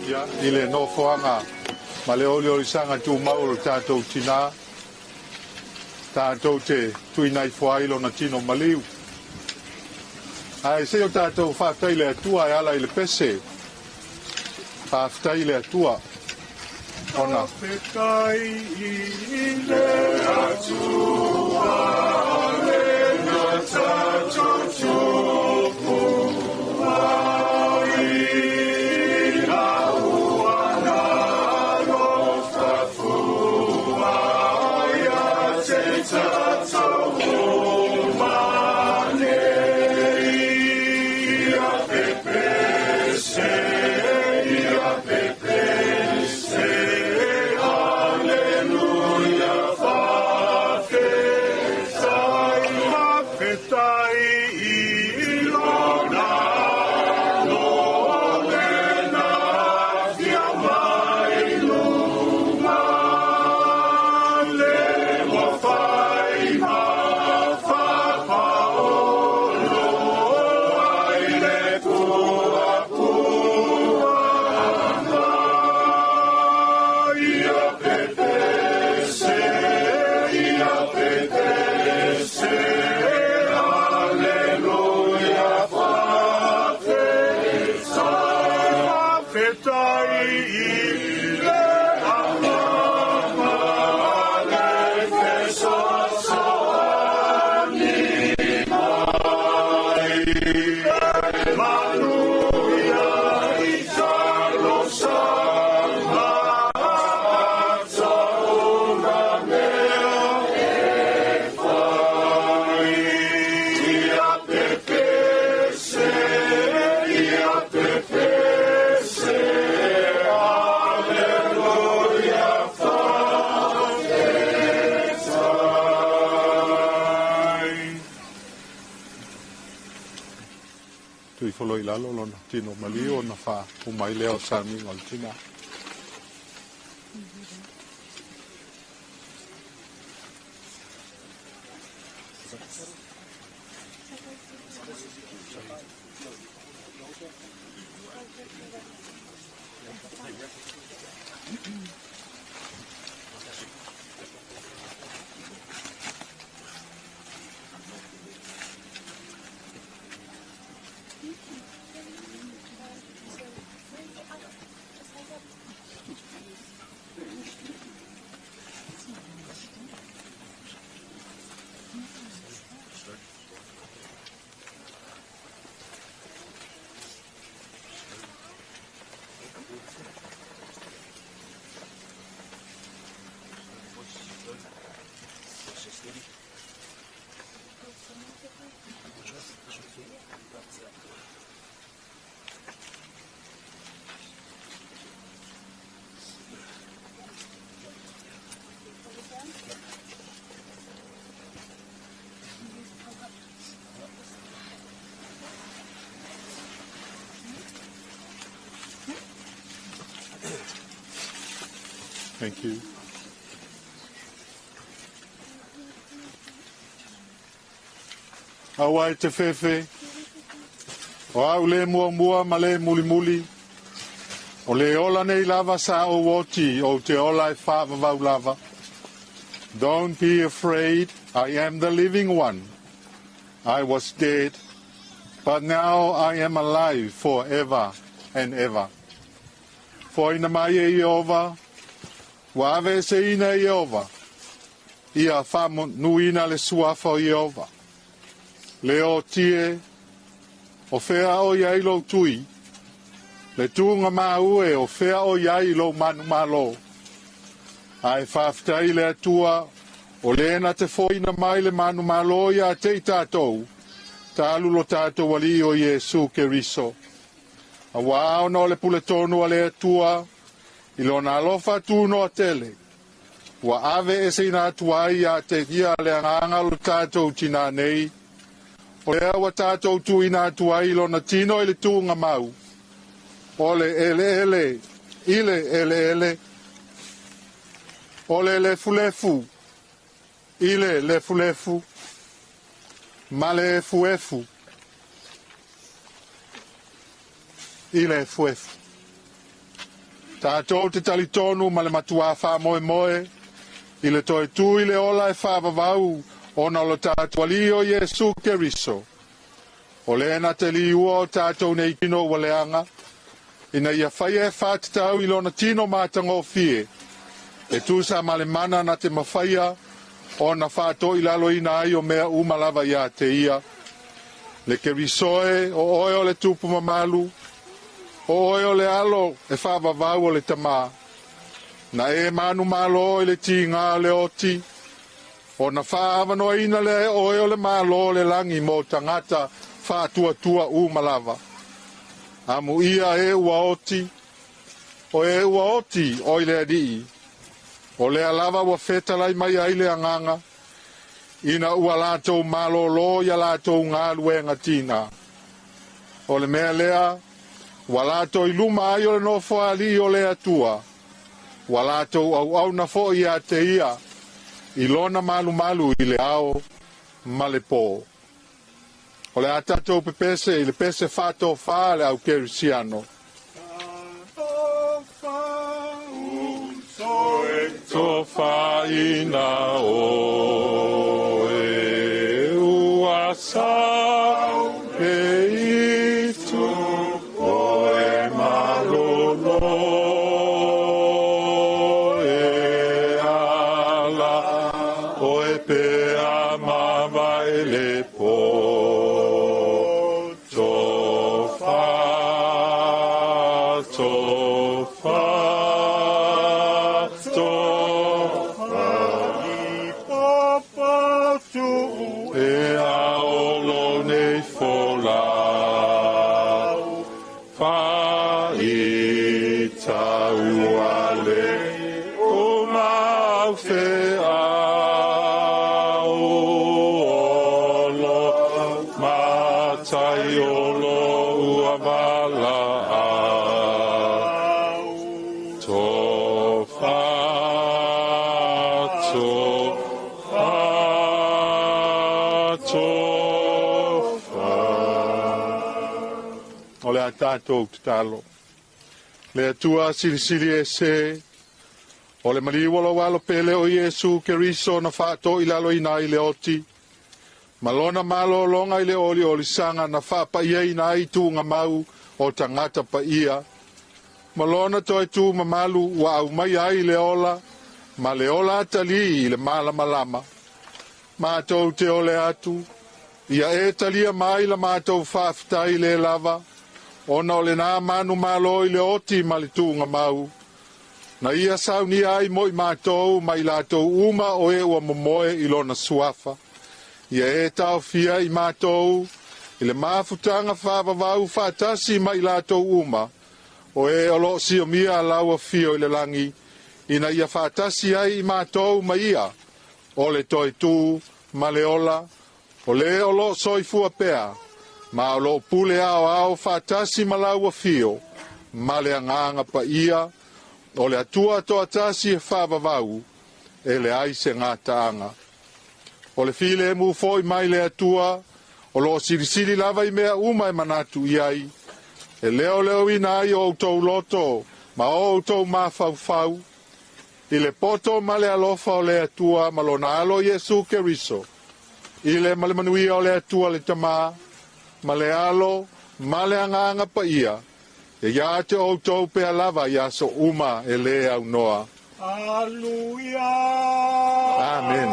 ia i le nofoanga ma le oli sanga tu mauro tātou tina tātou te tuinai whailo na tino maliu. Ai se o tātou whātai le atua e ala i le pese. Whātai le atua. Ona. Whātai i le atua le na tātou tupu ai na uana no whafua ia te tātou umane ia pepe se ia pepe se aleluia whawhetai i lona no lena fia mai luma le mo whai ma whapaolo ai le kua puana ia pepe se ia pepe se aleluia whawhetai i le amama le whesosoani mai manuia i talo sama tauna mea ia pepe se ia pepe se aleluia whawhetai. Tui wholoi lalo lona tino malio na wha umai leo sami ngal tina. Thank you. Awai te fefe. O au le mua ma le muli. O le ola nei lava sa o woti o te ola e whaavavau lava. Don't be afraid. I am the living one. I was dead, but now I am alive forever and ever. For ina mai e Jehova, wa ave se ina Jehova, ia whamo nuina le suafa o Jehova. Le o tie, o whea o iai lo tui, le tuunga maue o whea o iai lo manu malo. Ai whaftai le atua, o lena te foina mai le manu malo ia te tātou, ta alulo tātou wali o Jesu Keriso. A wao no le pule tonu a le atua, ilo na alofa tu no a tele. Wa ave e se ina atuai a te ia le anganga lo tātou tina nei. O le awa tātou tu ina atuai ilo na tino ele tu nga mau. O le ele, ile ele. O le lefu, ile lefu, ma le efu. i le fuefu. Tātou te talitonu ma le matua wha moe moe, i le toe tu i le ola e wha vavau, ona o lo tātou ali o Jesu Keriso. O le ena te li ua o tātou nei kino ua leanga, ina ia whai e whātatau i lona tino mātango fie, e tu sa male mana na te mawhaia, ona whātou i lalo ina ai o mea umalava ia te ia. Le Kerisoe o oe o le tupu mamalu, o oe o le alo e whaavavau o le tamā. Na e manu malo i le tinga le oti, o na whaavano ina le oe o le malo le langi mo tangata whātua umalava. Amu ia e ua oti, o e ua oti o i le adii. O le alava ua whetalai mai ai le anganga, ina ua lātou malo lo ia lātou ngā luenga tina. O le mea lea, ua lātou i luma ai o le nofo ali o le atua. Ua lātou au na fo ia te ia, i lona malu i le ao ma le pō. O le atatou pepese, i le pese whātou whā le au kerisiano. Tofa ina o e ua sau e itu o e malolo e ala o e pe amava e le po tofa e aolo nei folau fa i tau ale o mau fe au olo matai olo ua vala o le tātou te talo. Le atua silisili e se, o le mariwala walo pele o Jesu Keriso na whātou i lalo ina i le oti, malona malo longa i le oli sanga na whapa ia ina i tu ngā mau o tangata pa ia, malona toi tu mamalu wa au mai ai le ola, ma le ola atali i le malama, mātou te ole atu, ia e talia mai la mātou whaafitai le lava, ona o le nā manu malo i le oti ma le tūnga mau. Na ia sauni ai mo i mātou mai lātou uma o e ua momoe i lona suafa. Ia e tau fia i mātou i le māfutanga whaavavau whaatasi mai lātou uma. O e olo si o mia laua fio i le langi. Ina ia whaatasi ai i mātou ma ia. O le toi tū ma le ola. O le olo soifua pea. Ma o lo pule ao whaatasi ma laua fio. Ma le anganga pa ia. O le atua toa tasi e whaavavau. E le aise ngā taanga. O le file e mufoi mai le atua. O lo sirisiri lava i mea uma e manatu iai. E leo ina ai o tau loto. Ma o tau mawhau. I le poto ma le alofa o le atua. Ma lo na alo Jesu Keriso. I le ma le manuia o le atua le tamā. Ma le alo. Ma le anganga pa ia. E ia te o tau pe alava ia so uma e le au noa. Alleluia. Amen.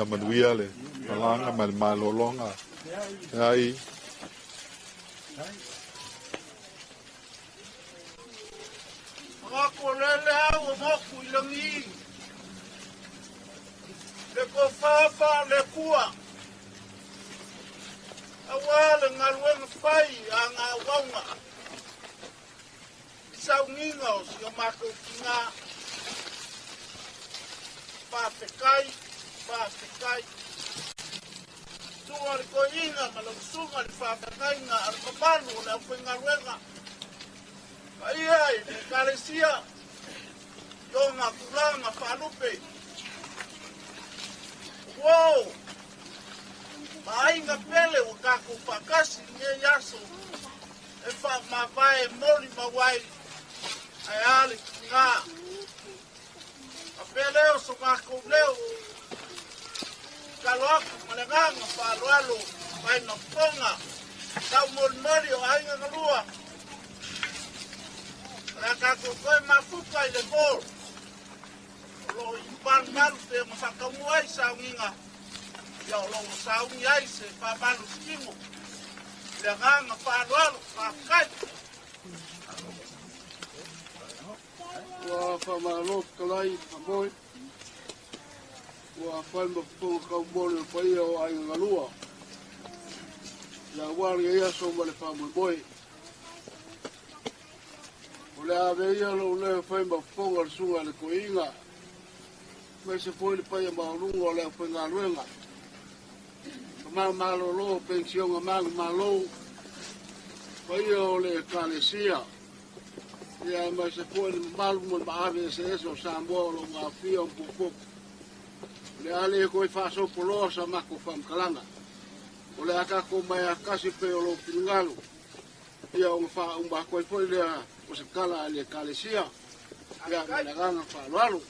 ia manuia le malanga ma le malolonga. Ai. Ngako lele au moku ilangi. Le kofafa le kua. Awale ngalwenga pai anga wonga. Isau nginga o si mako kinga. Papekai. Tunga li ko inga malangsunga li papekai nga arkapalu le ngalwenga. Ai ai, ne karesia. Yo nga kulanga palupe. Wow! Mainga pele o kako pakasi nge yaso. E fa mawae mori mawai. Ai ali nga. A pele o so kako leo. Kalo aku malanganga palualo. Pai na ponga. Tau mori o ainga ngalua. Kako koe mafuka i le bol. Lo impan malu te mafakamu ai saunginga. Ia o longo saungi ai se papalu skimo. Le nganga palualo, pakai. Ua whamarot kalai, amoi. Ua whaima punga kaumori o paia o ainga ngalua. Ia wari ia so ma le whamui boi. O le aveia lo le whaima punga le sunga le koinga. Mai se foi le pai maulunga o le whainga luenga. Malo lo pensionga malo. Pai o le kalesia. Ia mai se foi le malu mo maave se eso Samoa lo ngafia un popo. Le ale ko fa so polo sa mako fam kalanga. O le aka ko mai akasi pe o lo pingalu. Ia o fa un ba ko foi le o se kala le kalesia. Ia le ganga fa lo.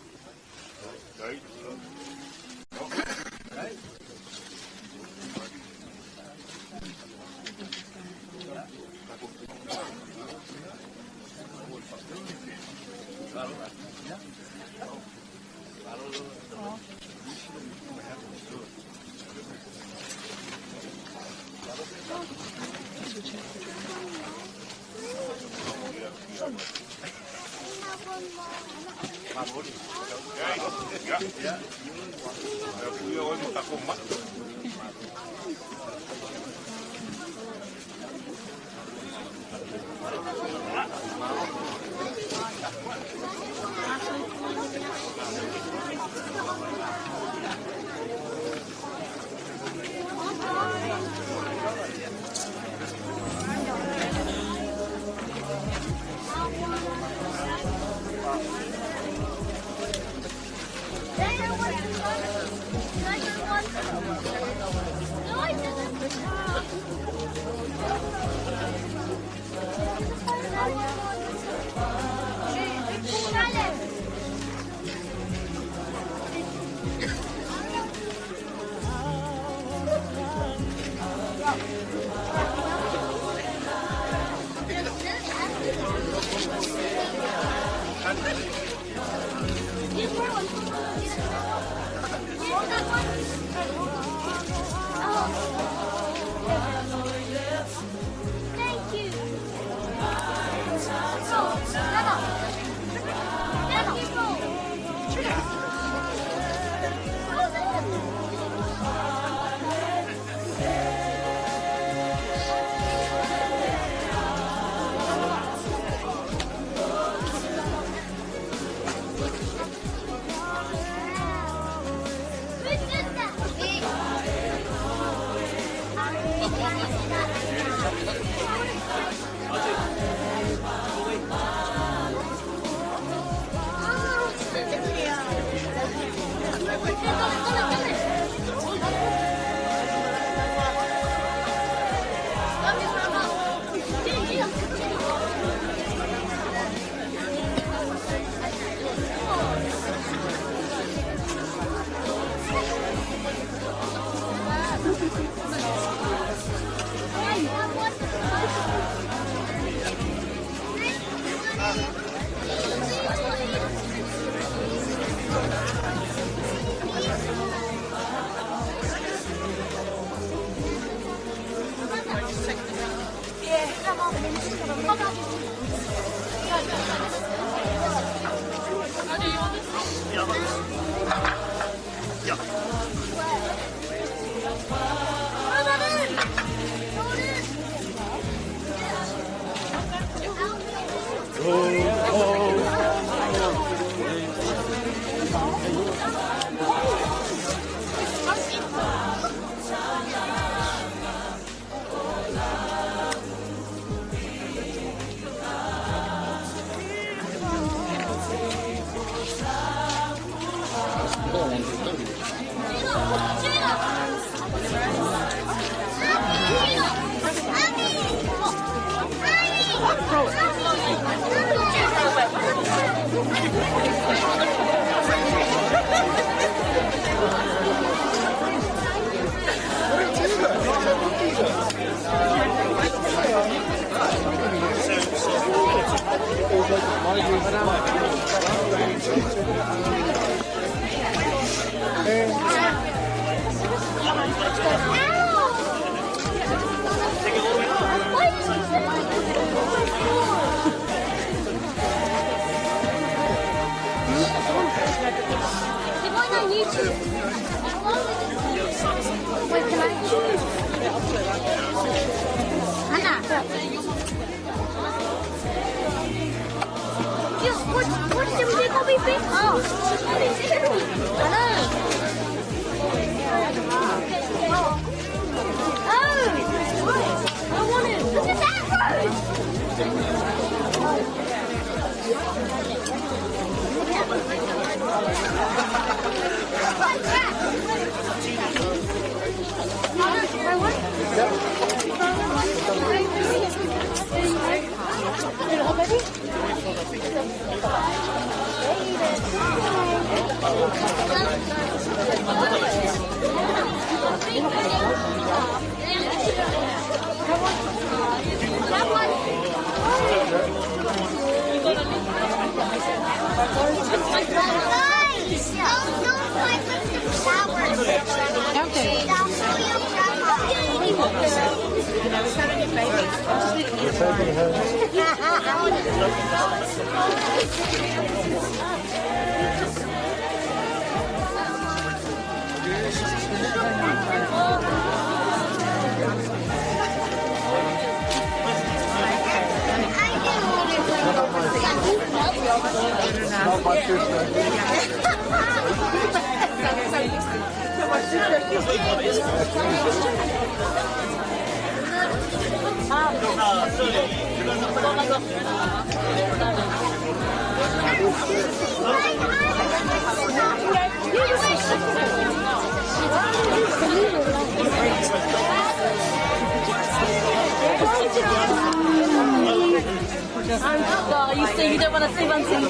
You say you don't want to sing on TV.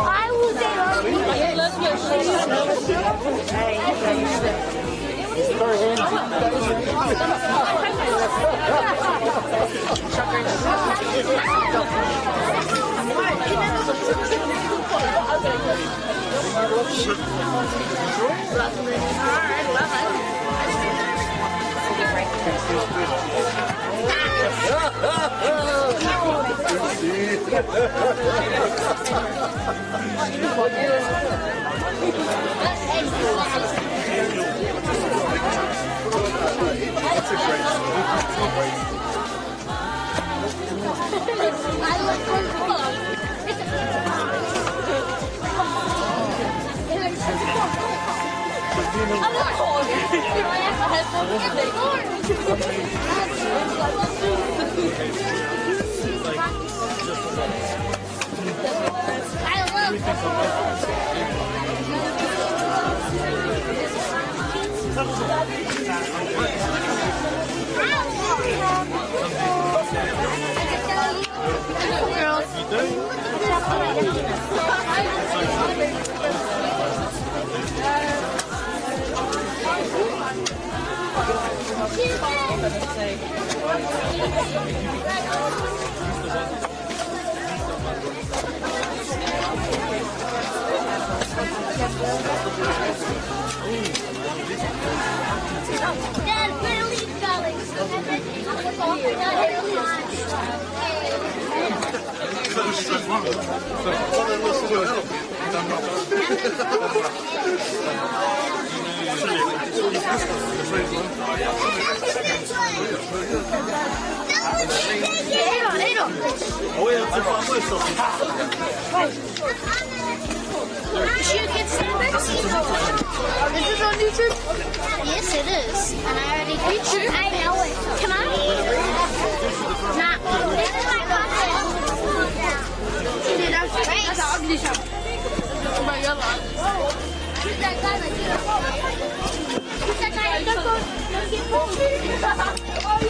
I will say Dad, we're leaf colors. This is on YouTube? Yes, it is. And I already featured. I know it. Can I? Nah. This is my content. That's great. That's an ugly shot. My yellow. Who's that guy like you? Who's that guy? Don't get pulled. Oh,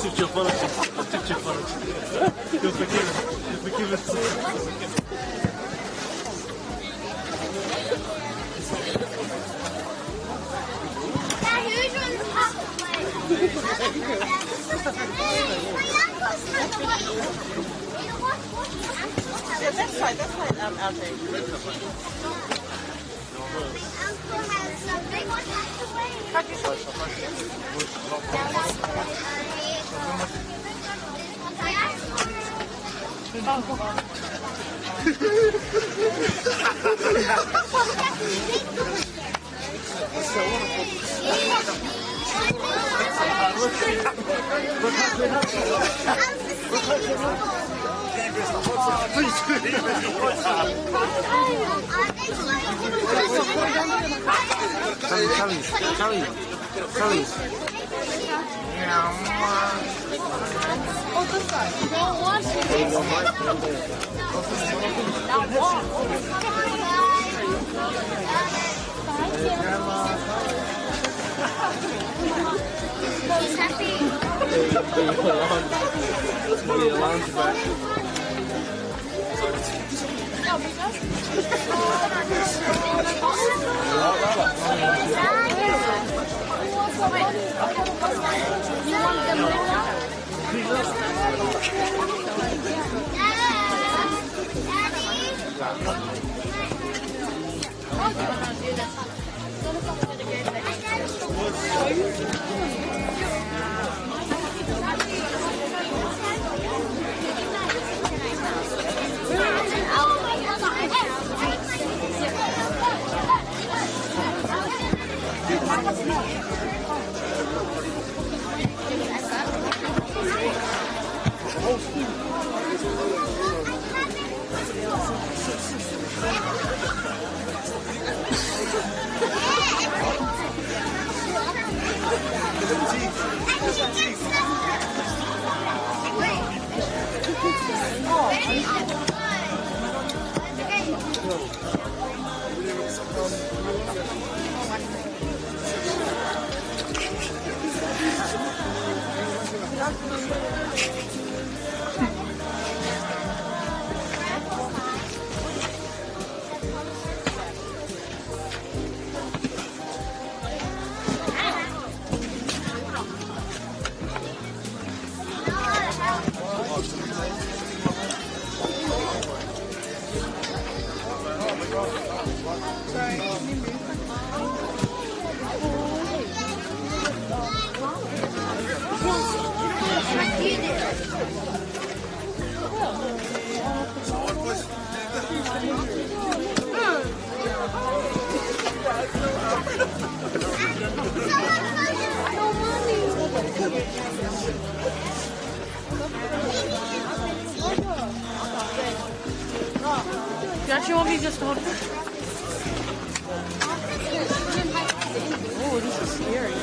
Çık çık falan. You're forgiven. You're forgiven. Yeah, that's fine. I'll take it. You actually want me to just hold it? Oh, this is scary.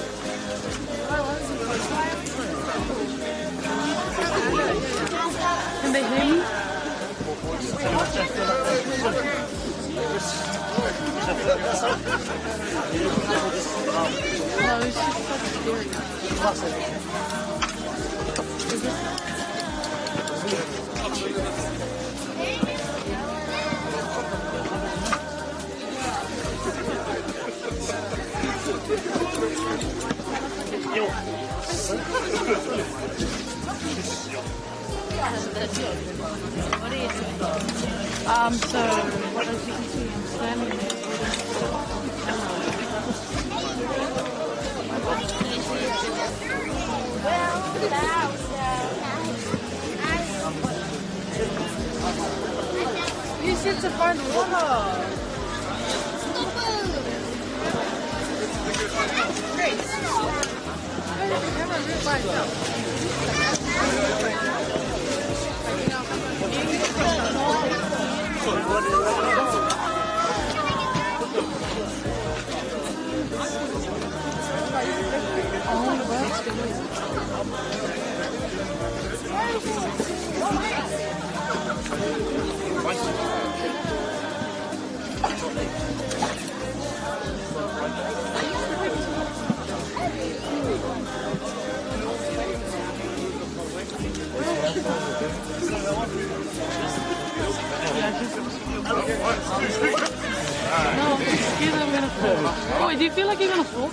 Can they hear me? No, it's just so scary. What do you think? So what as you can see, I'm standing there. You should to find water. I'm scared I'm gonna fall. Oh, do you feel like you're gonna fall?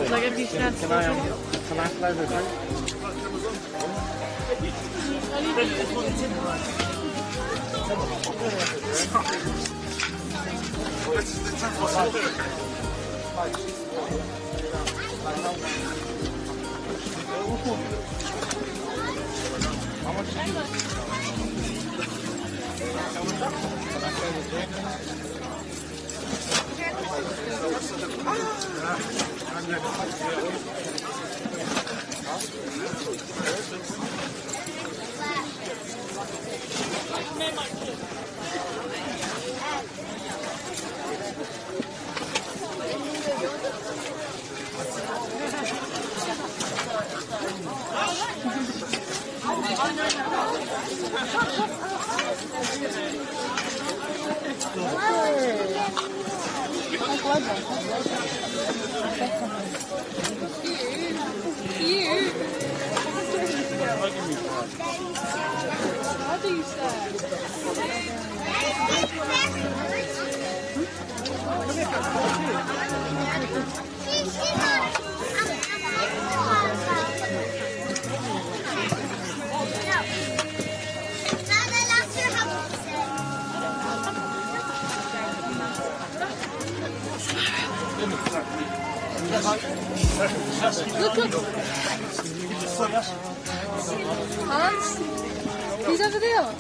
Like if you stand still. Can I fly the drink? Hans? He's over there.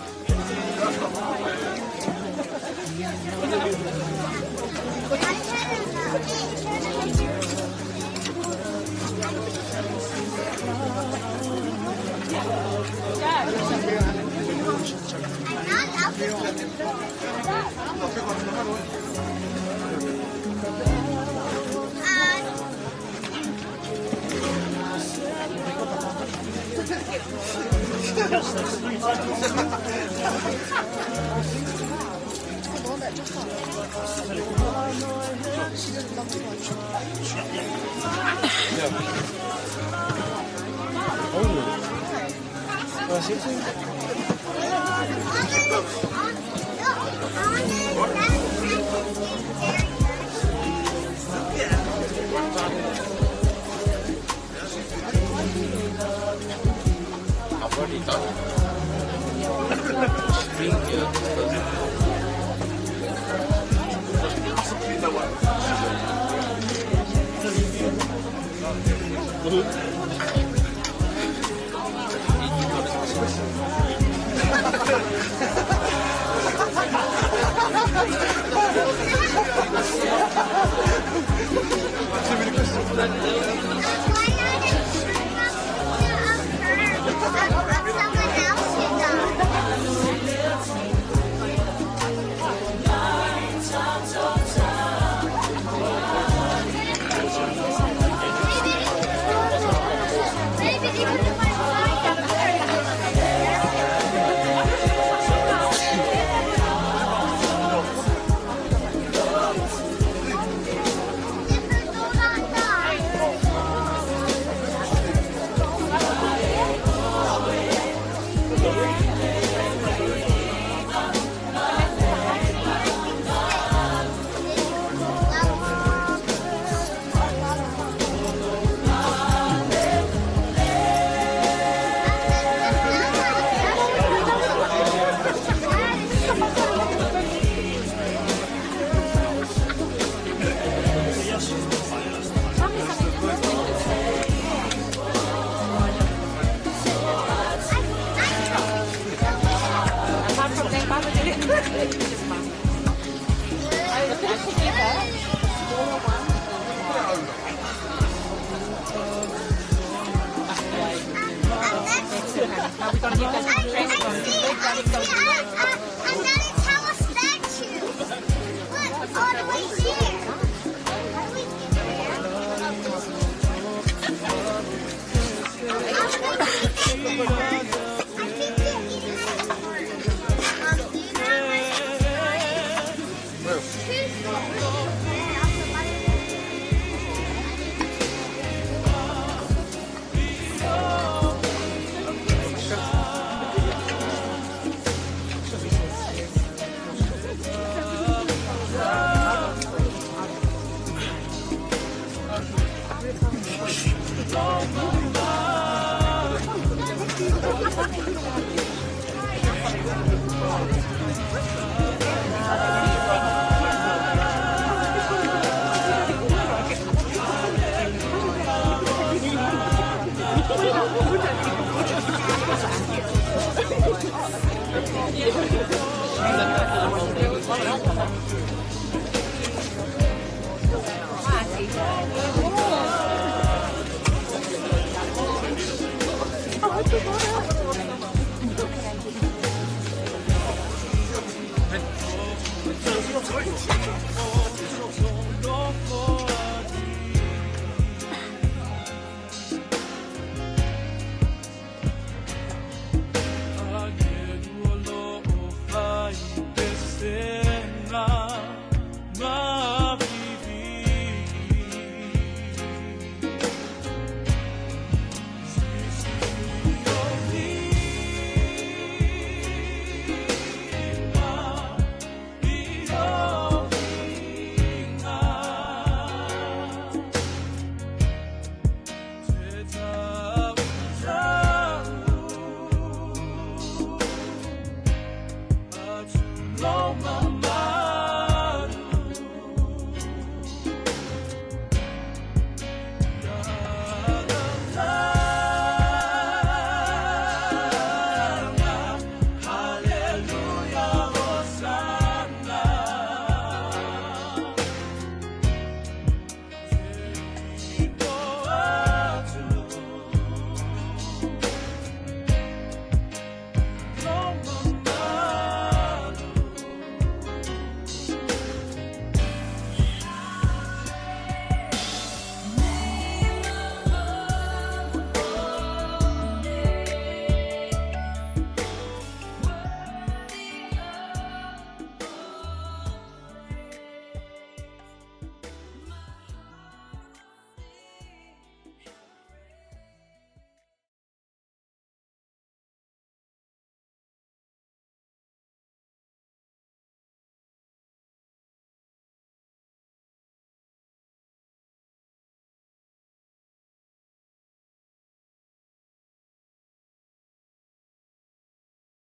Oh,